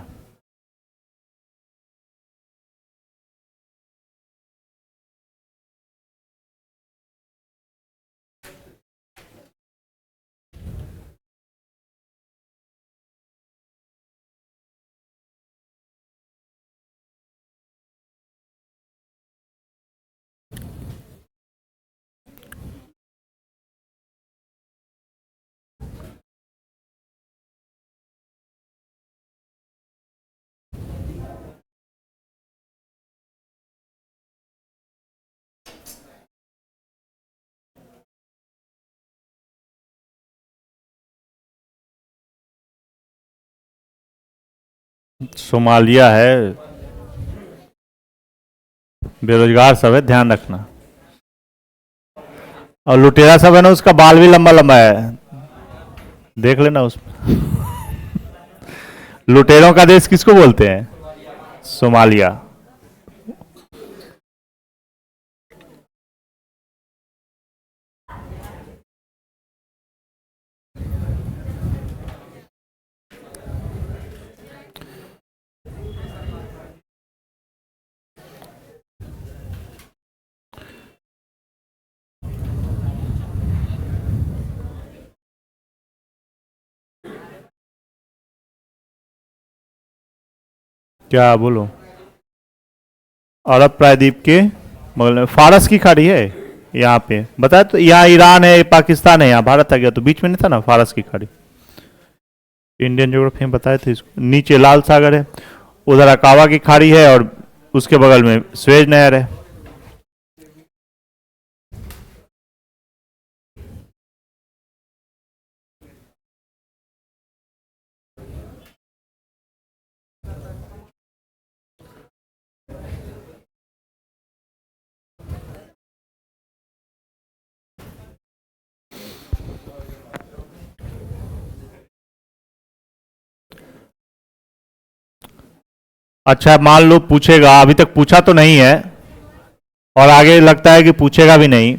सोमालिया है, बेरोजगार सब है, ध्यान रखना। और लुटेरा सब है ना, उसका बाल भी लंबा लंबा है, देख लेना उसमें। लुटेरों का देश किसको बोलते हैं? सोमालिया। क्या बोलो? अरब प्रायद्वीप के बगल में फारस की खाड़ी है यहाँ पे, बताया तो। यहाँ ईरान है, पाकिस्तान है, यहाँ भारत आ गया, तो बीच में नहीं था ना फारस की खाड़ी। इंडियन ज्योग्राफी में बताए थे इसको। नीचे लाल सागर है, उधर अकावा की खाड़ी है, और उसके बगल में स्वेज नहर है। अच्छा, मान लो पूछेगा, अभी तक पूछा तो नहीं है और आगे लगता है कि पूछेगा भी नहीं,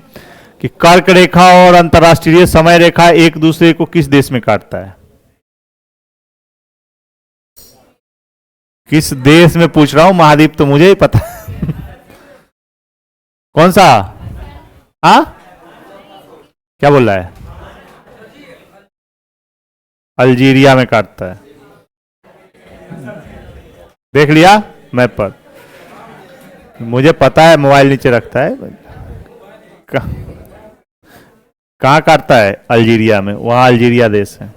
कि कर्क रेखा और अंतरराष्ट्रीय समय रेखा एक दूसरे को किस देश में काटता है? किस देश में पूछ रहा हूं, महाद्वीप तो मुझे ही पता। कौन सा? हाँ, क्या बोल रहा है? अल्जीरिया में काटता है। देख लिया मैप पर, मुझे पता है, मोबाइल नीचे रखता है। कहाँ काटता है? अल्जीरिया में, वहां अल्जीरिया देश है।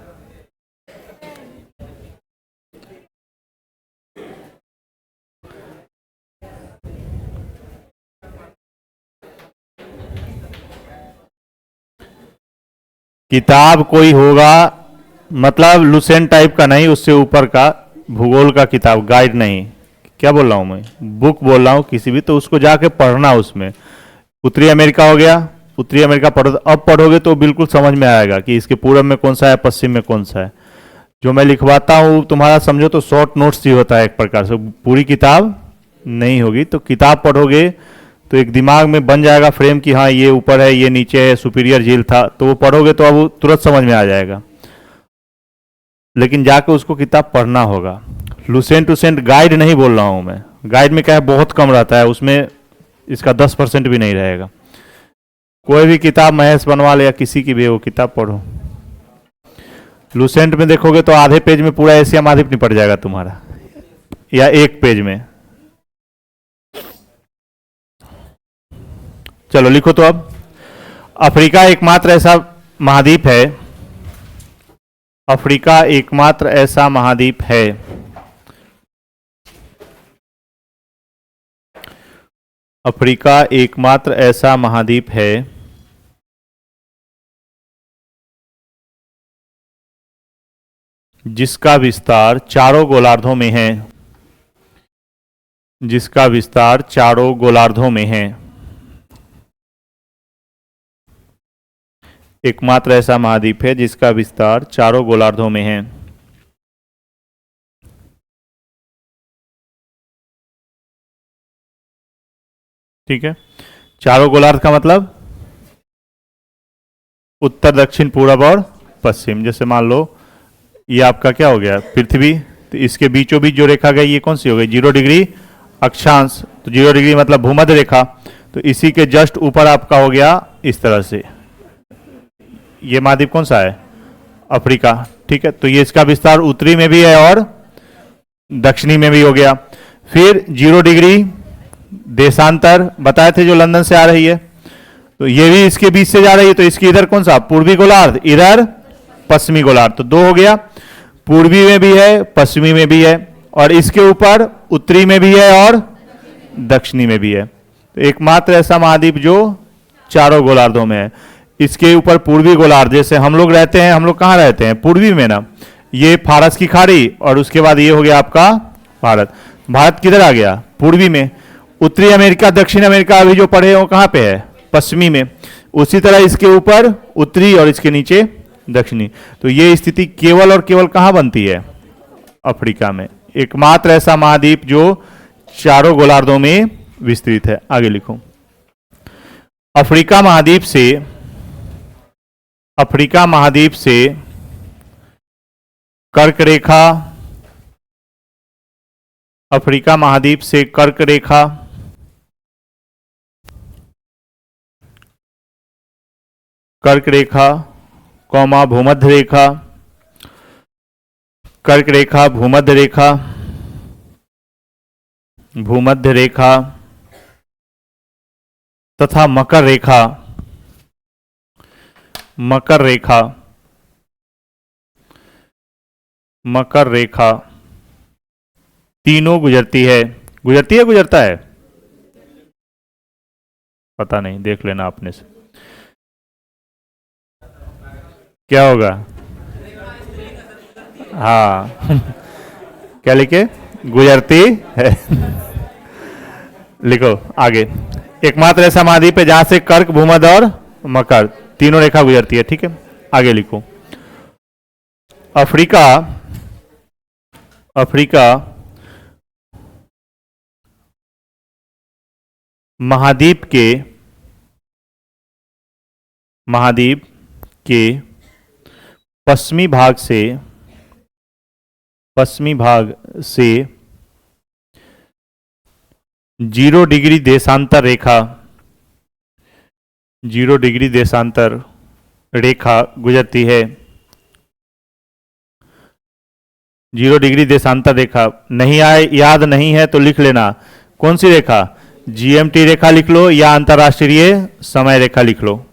किताब कोई होगा, मतलब लुसेंट टाइप का नहीं, उससे ऊपर का भूगोल का किताब, गाइड नहीं। क्या बोल रहा हूं मैं? बुक बोल रहा हूं किसी भी, तो उसको जाके पढ़ना। उसमें उत्तरी अमेरिका हो गया, उत्तरी अमेरिका पढ़ो, अब पढ़ोगे तो बिल्कुल समझ में आएगा कि इसके पूर्व में कौन सा है, पश्चिम में कौन सा है। जो मैं लिखवाता हूँ तुम्हारा समझो तो शॉर्ट नोट्स ही होता है एक प्रकार से, पूरी किताब नहीं होगी। तो किताब पढ़ोगे तो एक दिमाग में बन जाएगा फ्रेम कि हाँ ये ऊपर है, ये नीचे है, सुपीरियर झील था, तो वो पढ़ोगे तो अब तुरंत समझ में आ जाएगा। लेकिन जाके उसको किताब पढ़ना होगा। लुसेंट उसेंट गाइड नहीं बोल रहा हूँ मैं, गाइड में क्या है बहुत कम रहता है, उसमें इसका 10% भी नहीं रहेगा। कोई भी किताब महेश बनवाल या किसी की भी वो किताब पढ़ो। लुसेंट में देखोगे तो आधे पेज में पूरा एशिया महाद्वीप निपट जाएगा तुम्हारा, या एक पेज में। चलो लिखो तो अब। अफ्रीका एकमात्र ऐसा महाद्वीप है, अफ्रीका एकमात्र ऐसा महाद्वीप है अफ्रीका एकमात्र ऐसा महाद्वीप है जिसका विस्तार चारों गोलार्धों में है, जिसका विस्तार चारों गोलार्धों में है। एकमात्र ऐसा महाद्वीप है जिसका विस्तार चारों गोलार्धों में है। ठीक है, चारों गोलार्ध का मतलब उत्तर, दक्षिण, पूरब और पश्चिम। जैसे मान लो ये आपका क्या हो गया, पृथ्वी, तो इसके बीचों बीच जो रेखा गई ये कौन सी हो गई, 0 डिग्री अक्षांश। तो 0 डिग्री मतलब भूमध्य रेखा। तो इसी के जस्ट ऊपर आपका हो गया इस तरह से, ये महाद्वीप कौन सा है, अफ्रीका। ठीक है, तो ये इसका विस्तार उत्तरी में भी है और दक्षिणी में भी हो गया। फिर 0 डिग्री देशांतर बताए थे जो लंदन से आ रही है, तो ये भी इसके बीच से जा रही है। तो इसकी इधर कौन सा, पूर्वी गोलार्ध, इधर पश्चिमी गोलार्ध। तो 2 हो गया, पूर्वी में भी है पश्चिमी में भी है, और इसके ऊपर उत्तरी में भी है और दक्षिणी में भी है। तो एकमात्र ऐसा महाद्वीप जो चारों गोलार्धों में है। इसके ऊपर पूर्वी गोलार्ध, जैसे हम लोग रहते हैं, हम लोग कहाँ रहते हैं, पूर्वी में ना, ये फारस की खाड़ी, और उसके बाद ये हो गया आपका भारत। भारत किधर आ गया, पूर्वी में। उत्तरी अमेरिका दक्षिण अमेरिका अभी जो पढ़े हो कहाँ पे है, पश्चिमी में। उसी तरह इसके ऊपर उत्तरी और इसके नीचे दक्षिणी। तो ये स्थिति केवल और केवल कहाँ बनती है, अफ्रीका में। एकमात्र ऐसा महाद्वीप जो चारों गोलार्धों में विस्तृत है। आगे लिखो। अफ्रीका महाद्वीप से कर्क रेखा, अफ्रीका महाद्वीप से कर्क रेखा, कर्क रेखा कौमा भूमध्य रेखा, कर्क रेखा भूमध्य रेखा, भूमध्य रेखा तथा मकर रेखा, मकर रेखा, मकर रेखा तीनों गुजरती है। गुजरती है, गुजरता है, पता नहीं, देख लेना अपने से क्या होगा। हाँ क्या लिखे, गुजरती है। लिखो आगे। एकमात्र ऐसा महाद्वीप है जहां से कर्क भूमध्य और मकर तीनों रेखा गुजरती है। ठीक है, आगे लिखो। अफ्रीका, अफ्रीका महाद्वीप के पश्चिमी भाग से 0 डिग्री देशांतर रेखा, 0 डिग्री देशांतर रेखा गुजरती है। 0 डिग्री देशांतर रेखा नहीं आए, याद नहीं है तो लिख लेना। कौन सी रेखा, जीएमटी रेखा लिख लो या अंतरराष्ट्रीय समय रेखा लिख लो।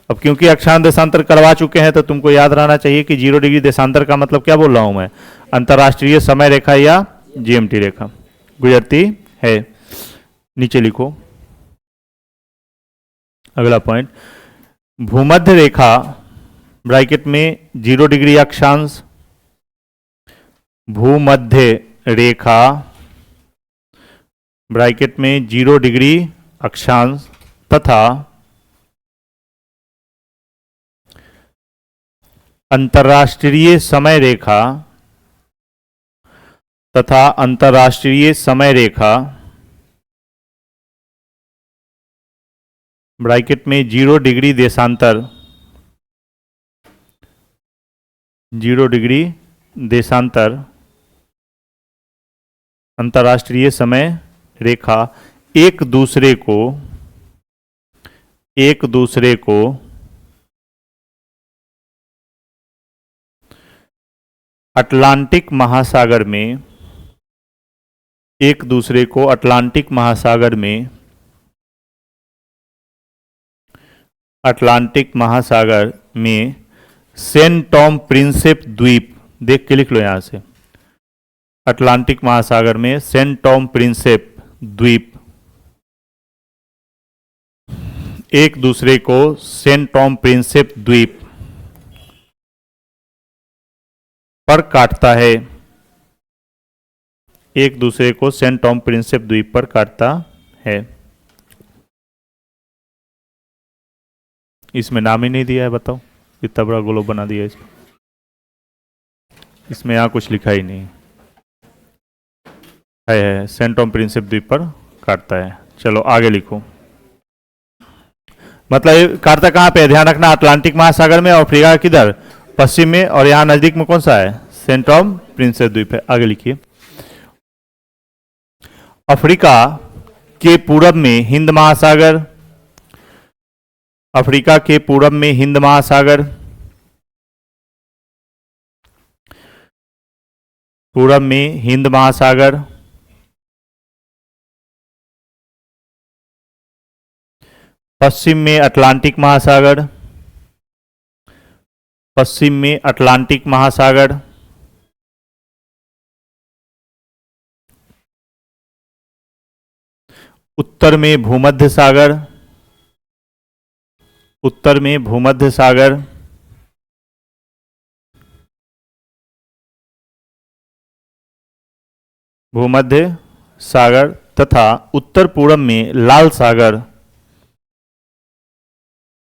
अब क्योंकि अक्षांश देशांतर करवा चुके हैं तो तुमको याद रहना चाहिए कि 0 डिग्री देशांतर का मतलब क्या बोल रहा हूं मैं, अंतरराष्ट्रीय समय रेखा या जीएमटी रेखा गुजरती है। नीचे लिखो अगला पॉइंट। भूमध्य रेखा ब्रैकेट में 0 डिग्री अक्षांश, भूमध्य रेखा ब्रैकेट में 0 डिग्री अक्षांश तथा अंतर्राष्ट्रीय समय रेखा तथा अंतर्राष्ट्रीय समय रेखा ब्रैकेट में 0 डिग्री देशांतर, 0 डिग्री देशांतर अंतर्राष्ट्रीय समय रेखा एक दूसरे को अटलांटिक महासागर में, एक दूसरे को अटलांटिक महासागर में, अटलांटिक महासागर में सेंट टॉम प्रिंसेप द्वीप, देख के लिख लो यहां से, अटलांटिक महासागर में सेंट टॉम प्रिंसेप द्वीप एक दूसरे को सेंट टॉम प्रिंसेप द्वीप पर काटता है, एक दूसरे को सेंट टॉम प्रिंसेप द्वीप पर काटता है। इसमें नाम ही नहीं दिया है, बताओ इतना बड़ा ग्लोब बना दिया इसमें यहां कुछ लिखा ही नहीं है। सेंट टॉम प्रिंसेप द्वीप पर काटता है। चलो आगे लिखो। मतलब ये काटता कहाँ पे है, ध्यान रखना, अटलांटिक महासागर में और अफ्रीका किधर, पश्चिम में, और यहाँ नजदीक में कौन सा है, सेंट ऑफ प्रिंसेस द्वीप है। आगे लिखिए, अफ्रीका के पूरब में हिंद महासागर, अफ्रीका के पूरब में हिंद महासागर, पूरब में हिंद महासागर, पश्चिम में अटलांटिक महासागर, पश्चिम में अटलांटिक महासागर, उत्तर में भूमध्य सागर, उत्तर में भूमध्य सागर, भूमध्य सागर तथा उत्तर पूरब में लाल सागर,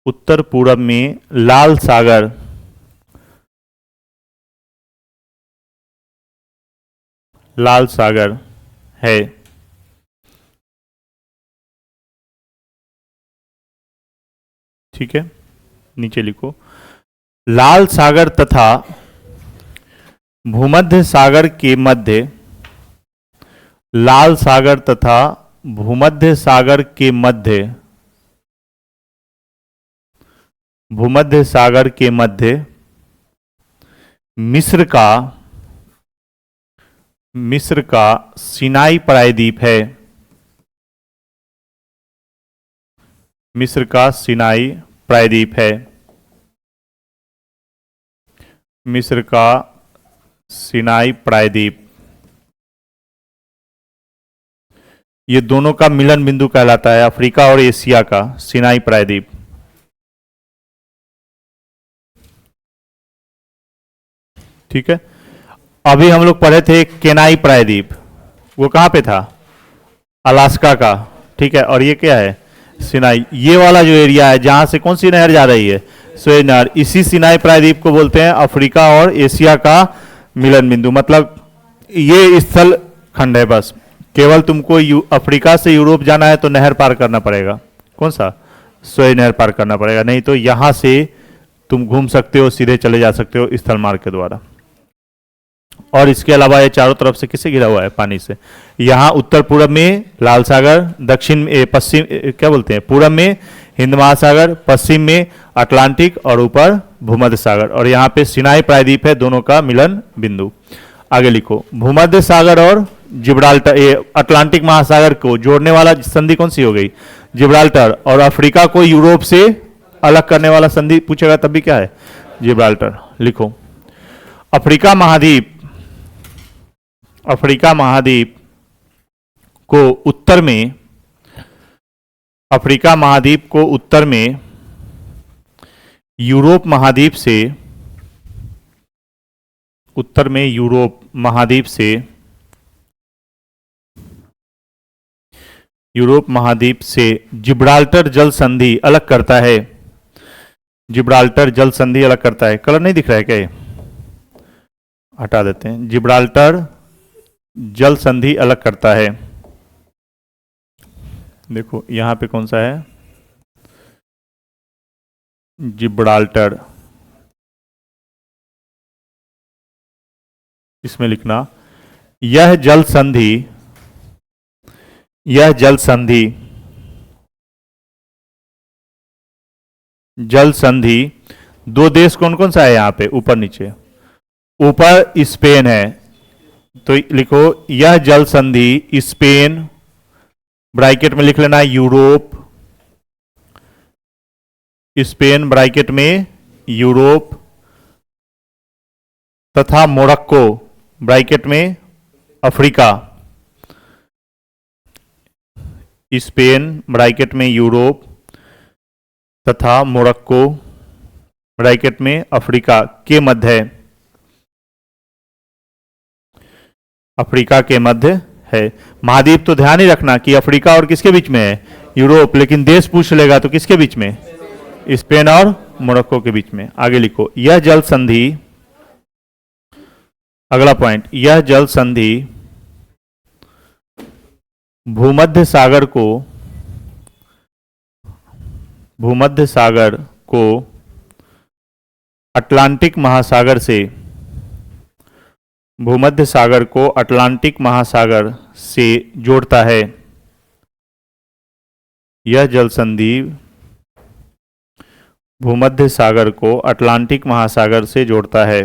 उत्तर पूरब में लाल सागर, लाल सागर है। ठीक है, नीचे लिखो, लाल सागर तथा भूमध्य सागर के मध्य, लाल सागर तथा भूमध्य सागर के मध्य, भूमध्य सागर के मध्य मिस्र का सिनाई प्रायद्वीप है, मिस्र का सिनाई प्रायद्वीप है, मिस्र का सिनाई प्रायद्वीप, ये दोनों का मिलन बिंदु कहलाता है, अफ्रीका और एशिया का सिनाई प्रायद्वीप। ठीक है, अभी हम लोग पढ़े थे केनाई प्रायद्वीप, वो कहां पे था, अलास्का का। ठीक है, और ये क्या है, सिनाई, ये वाला जो एरिया है जहां से कौन सी नहर जा रही है, सुएज नहर, इसी सिनाई प्रायद्वीप को बोलते हैं अफ्रीका और एशिया का मिलन बिंदु। मतलब ये स्थल खंड है, बस केवल तुमको अफ्रीका से यूरोप जाना है तो नहर पार करना पड़ेगा, कौन सा, सुएज नहर पार करना पड़ेगा, नहीं तो यहां से तुम घूम सकते हो, सीधे चले जा सकते हो स्थल मार्ग के द्वारा। और इसके अलावा ये चारों तरफ से किससे घिरा हुआ है, पानी से। यहाँ उत्तर पूरब में लाल सागर, दक्षिण पश्चिम क्या बोलते हैं, पूरब में हिंद महासागर, पश्चिम में अटलांटिक और ऊपर भूमध्य सागर, और यहाँ पे सिनाई प्रायद्वीप है, दोनों का मिलन बिंदु। आगे लिखो, भूमध्य सागर और जिब्राल्टर, अटलांटिक महासागर को जोड़ने वाला संधि कौन सी हो गई, जिब्राल्टर, और अफ्रीका को यूरोप से अलग करने वाला संधि पूछेगा तब भी क्या है, जिब्राल्टर। लिखो, अफ्रीका महाद्वीप, अफ्रीका महाद्वीप को उत्तर में, अफ्रीका महाद्वीप को उत्तर में यूरोप महाद्वीप से, उत्तर में यूरोप महाद्वीप से, यूरोप महाद्वीप से जिब्राल्टर जल संधि अलग करता है, जिब्राल्टर जल संधि अलग करता है। कलर नहीं दिख रहा है क्या, ये हटा देते हैं, जिब्राल्टर जल संधि अलग करता है। देखो यहां पे कौन सा है, जिब्राल्टर, इसमें लिखना, यह जल संधि, यह जल संधि, जल संधि दो देश कौन कौन सा है यहां पे, ऊपर नीचे, ऊपर स्पेन है, तो लिखो यह जल संधि स्पेन, ब्रैकेट में लिख लेना यूरोप, स्पेन ब्रैकेट में यूरोप, तथा मोरक्को ब्रैकेट में अफ्रीका, स्पेन ब्रैकेट में यूरोप तथा मोरक्को ब्रैकेट में अफ्रीका के मध्य है, अफ्रीका के मध्य है। महाद्वीप तो ध्यान ही रखना कि अफ्रीका और किसके बीच में है, यूरोप, लेकिन देश पूछ लेगा तो किसके बीच में, स्पेन और मोरक्को के बीच में। आगे लिखो, यह जल संधि, अगला पॉइंट, यह जल संधि भूमध्य सागर को, भूमध्य सागर को अटलांटिक महासागर से, भूमध्य सागर को अटलांटिक महासागर से जोड़ता है। यह जल संधि भूमध्य सागर को अटलांटिक महासागर से जोड़ता है।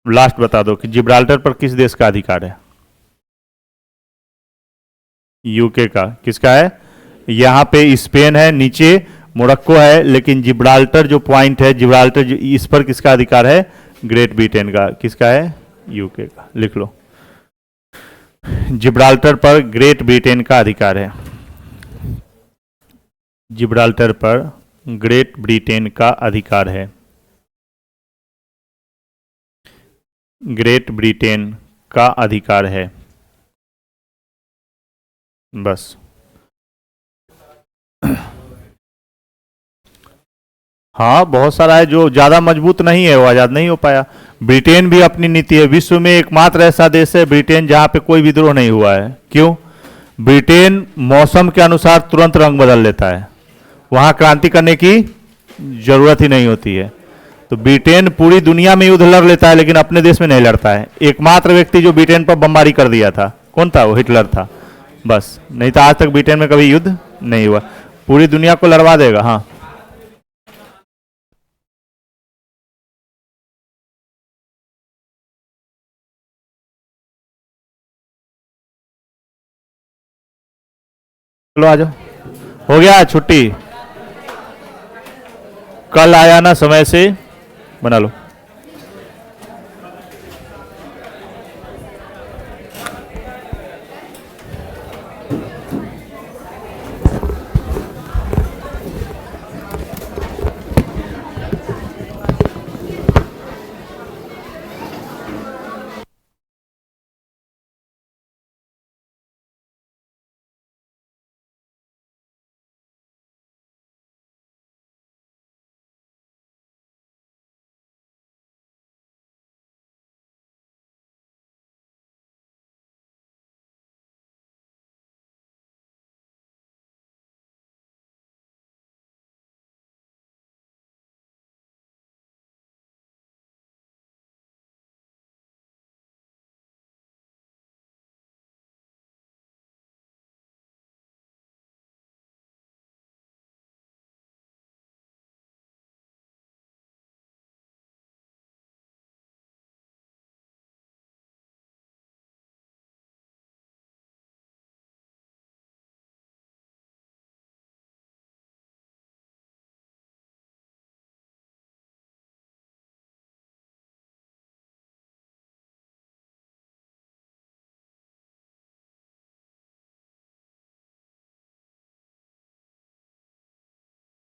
लास्ट बता दो कि जिब्राल्टर पर किस देश का अधिकार है? यूके का। किसका है? यहां पे स्पेन है, नीचे मोरक्को है, लेकिन जिब्राल्टर जो पॉइंट है, जिब्राल्टर इस पर किसका अधिकार है? ग्रेट ब्रिटेन का। किसका है? यूके का। लिख लो, जिब्राल्टर पर ग्रेट ब्रिटेन का अधिकार है। जिब्राल्टर पर ग्रेट ब्रिटेन का अधिकार है। ग्रेट ब्रिटेन का अधिकार है। बस। हाँ, बहुत सारा है जो ज्यादा मजबूत नहीं है, वो आजाद नहीं हो पाया। ब्रिटेन भी अपनी नीति है। विश्व में एकमात्र ऐसा देश है ब्रिटेन जहां पे कोई विद्रोह नहीं हुआ है। क्यों? ब्रिटेन मौसम के अनुसार तुरंत रंग बदल लेता है, वहां क्रांति करने की जरूरत ही नहीं होती है। तो ब्रिटेन पूरी दुनिया में युद्ध लड़ लेता है, लेकिन अपने देश में नहीं लड़ता है। एकमात्र व्यक्ति जो ब्रिटेन पर बमबारी कर दिया था, कौन था? वो हिटलर था। बस, नहीं तो आज तक ब्रिटेन में कभी युद्ध नहीं हुआ। पूरी दुनिया को लड़वा देगा। हाँ, चलो आ जाओ। हो गया छुट्टी। कल आया ना समय से बना लो।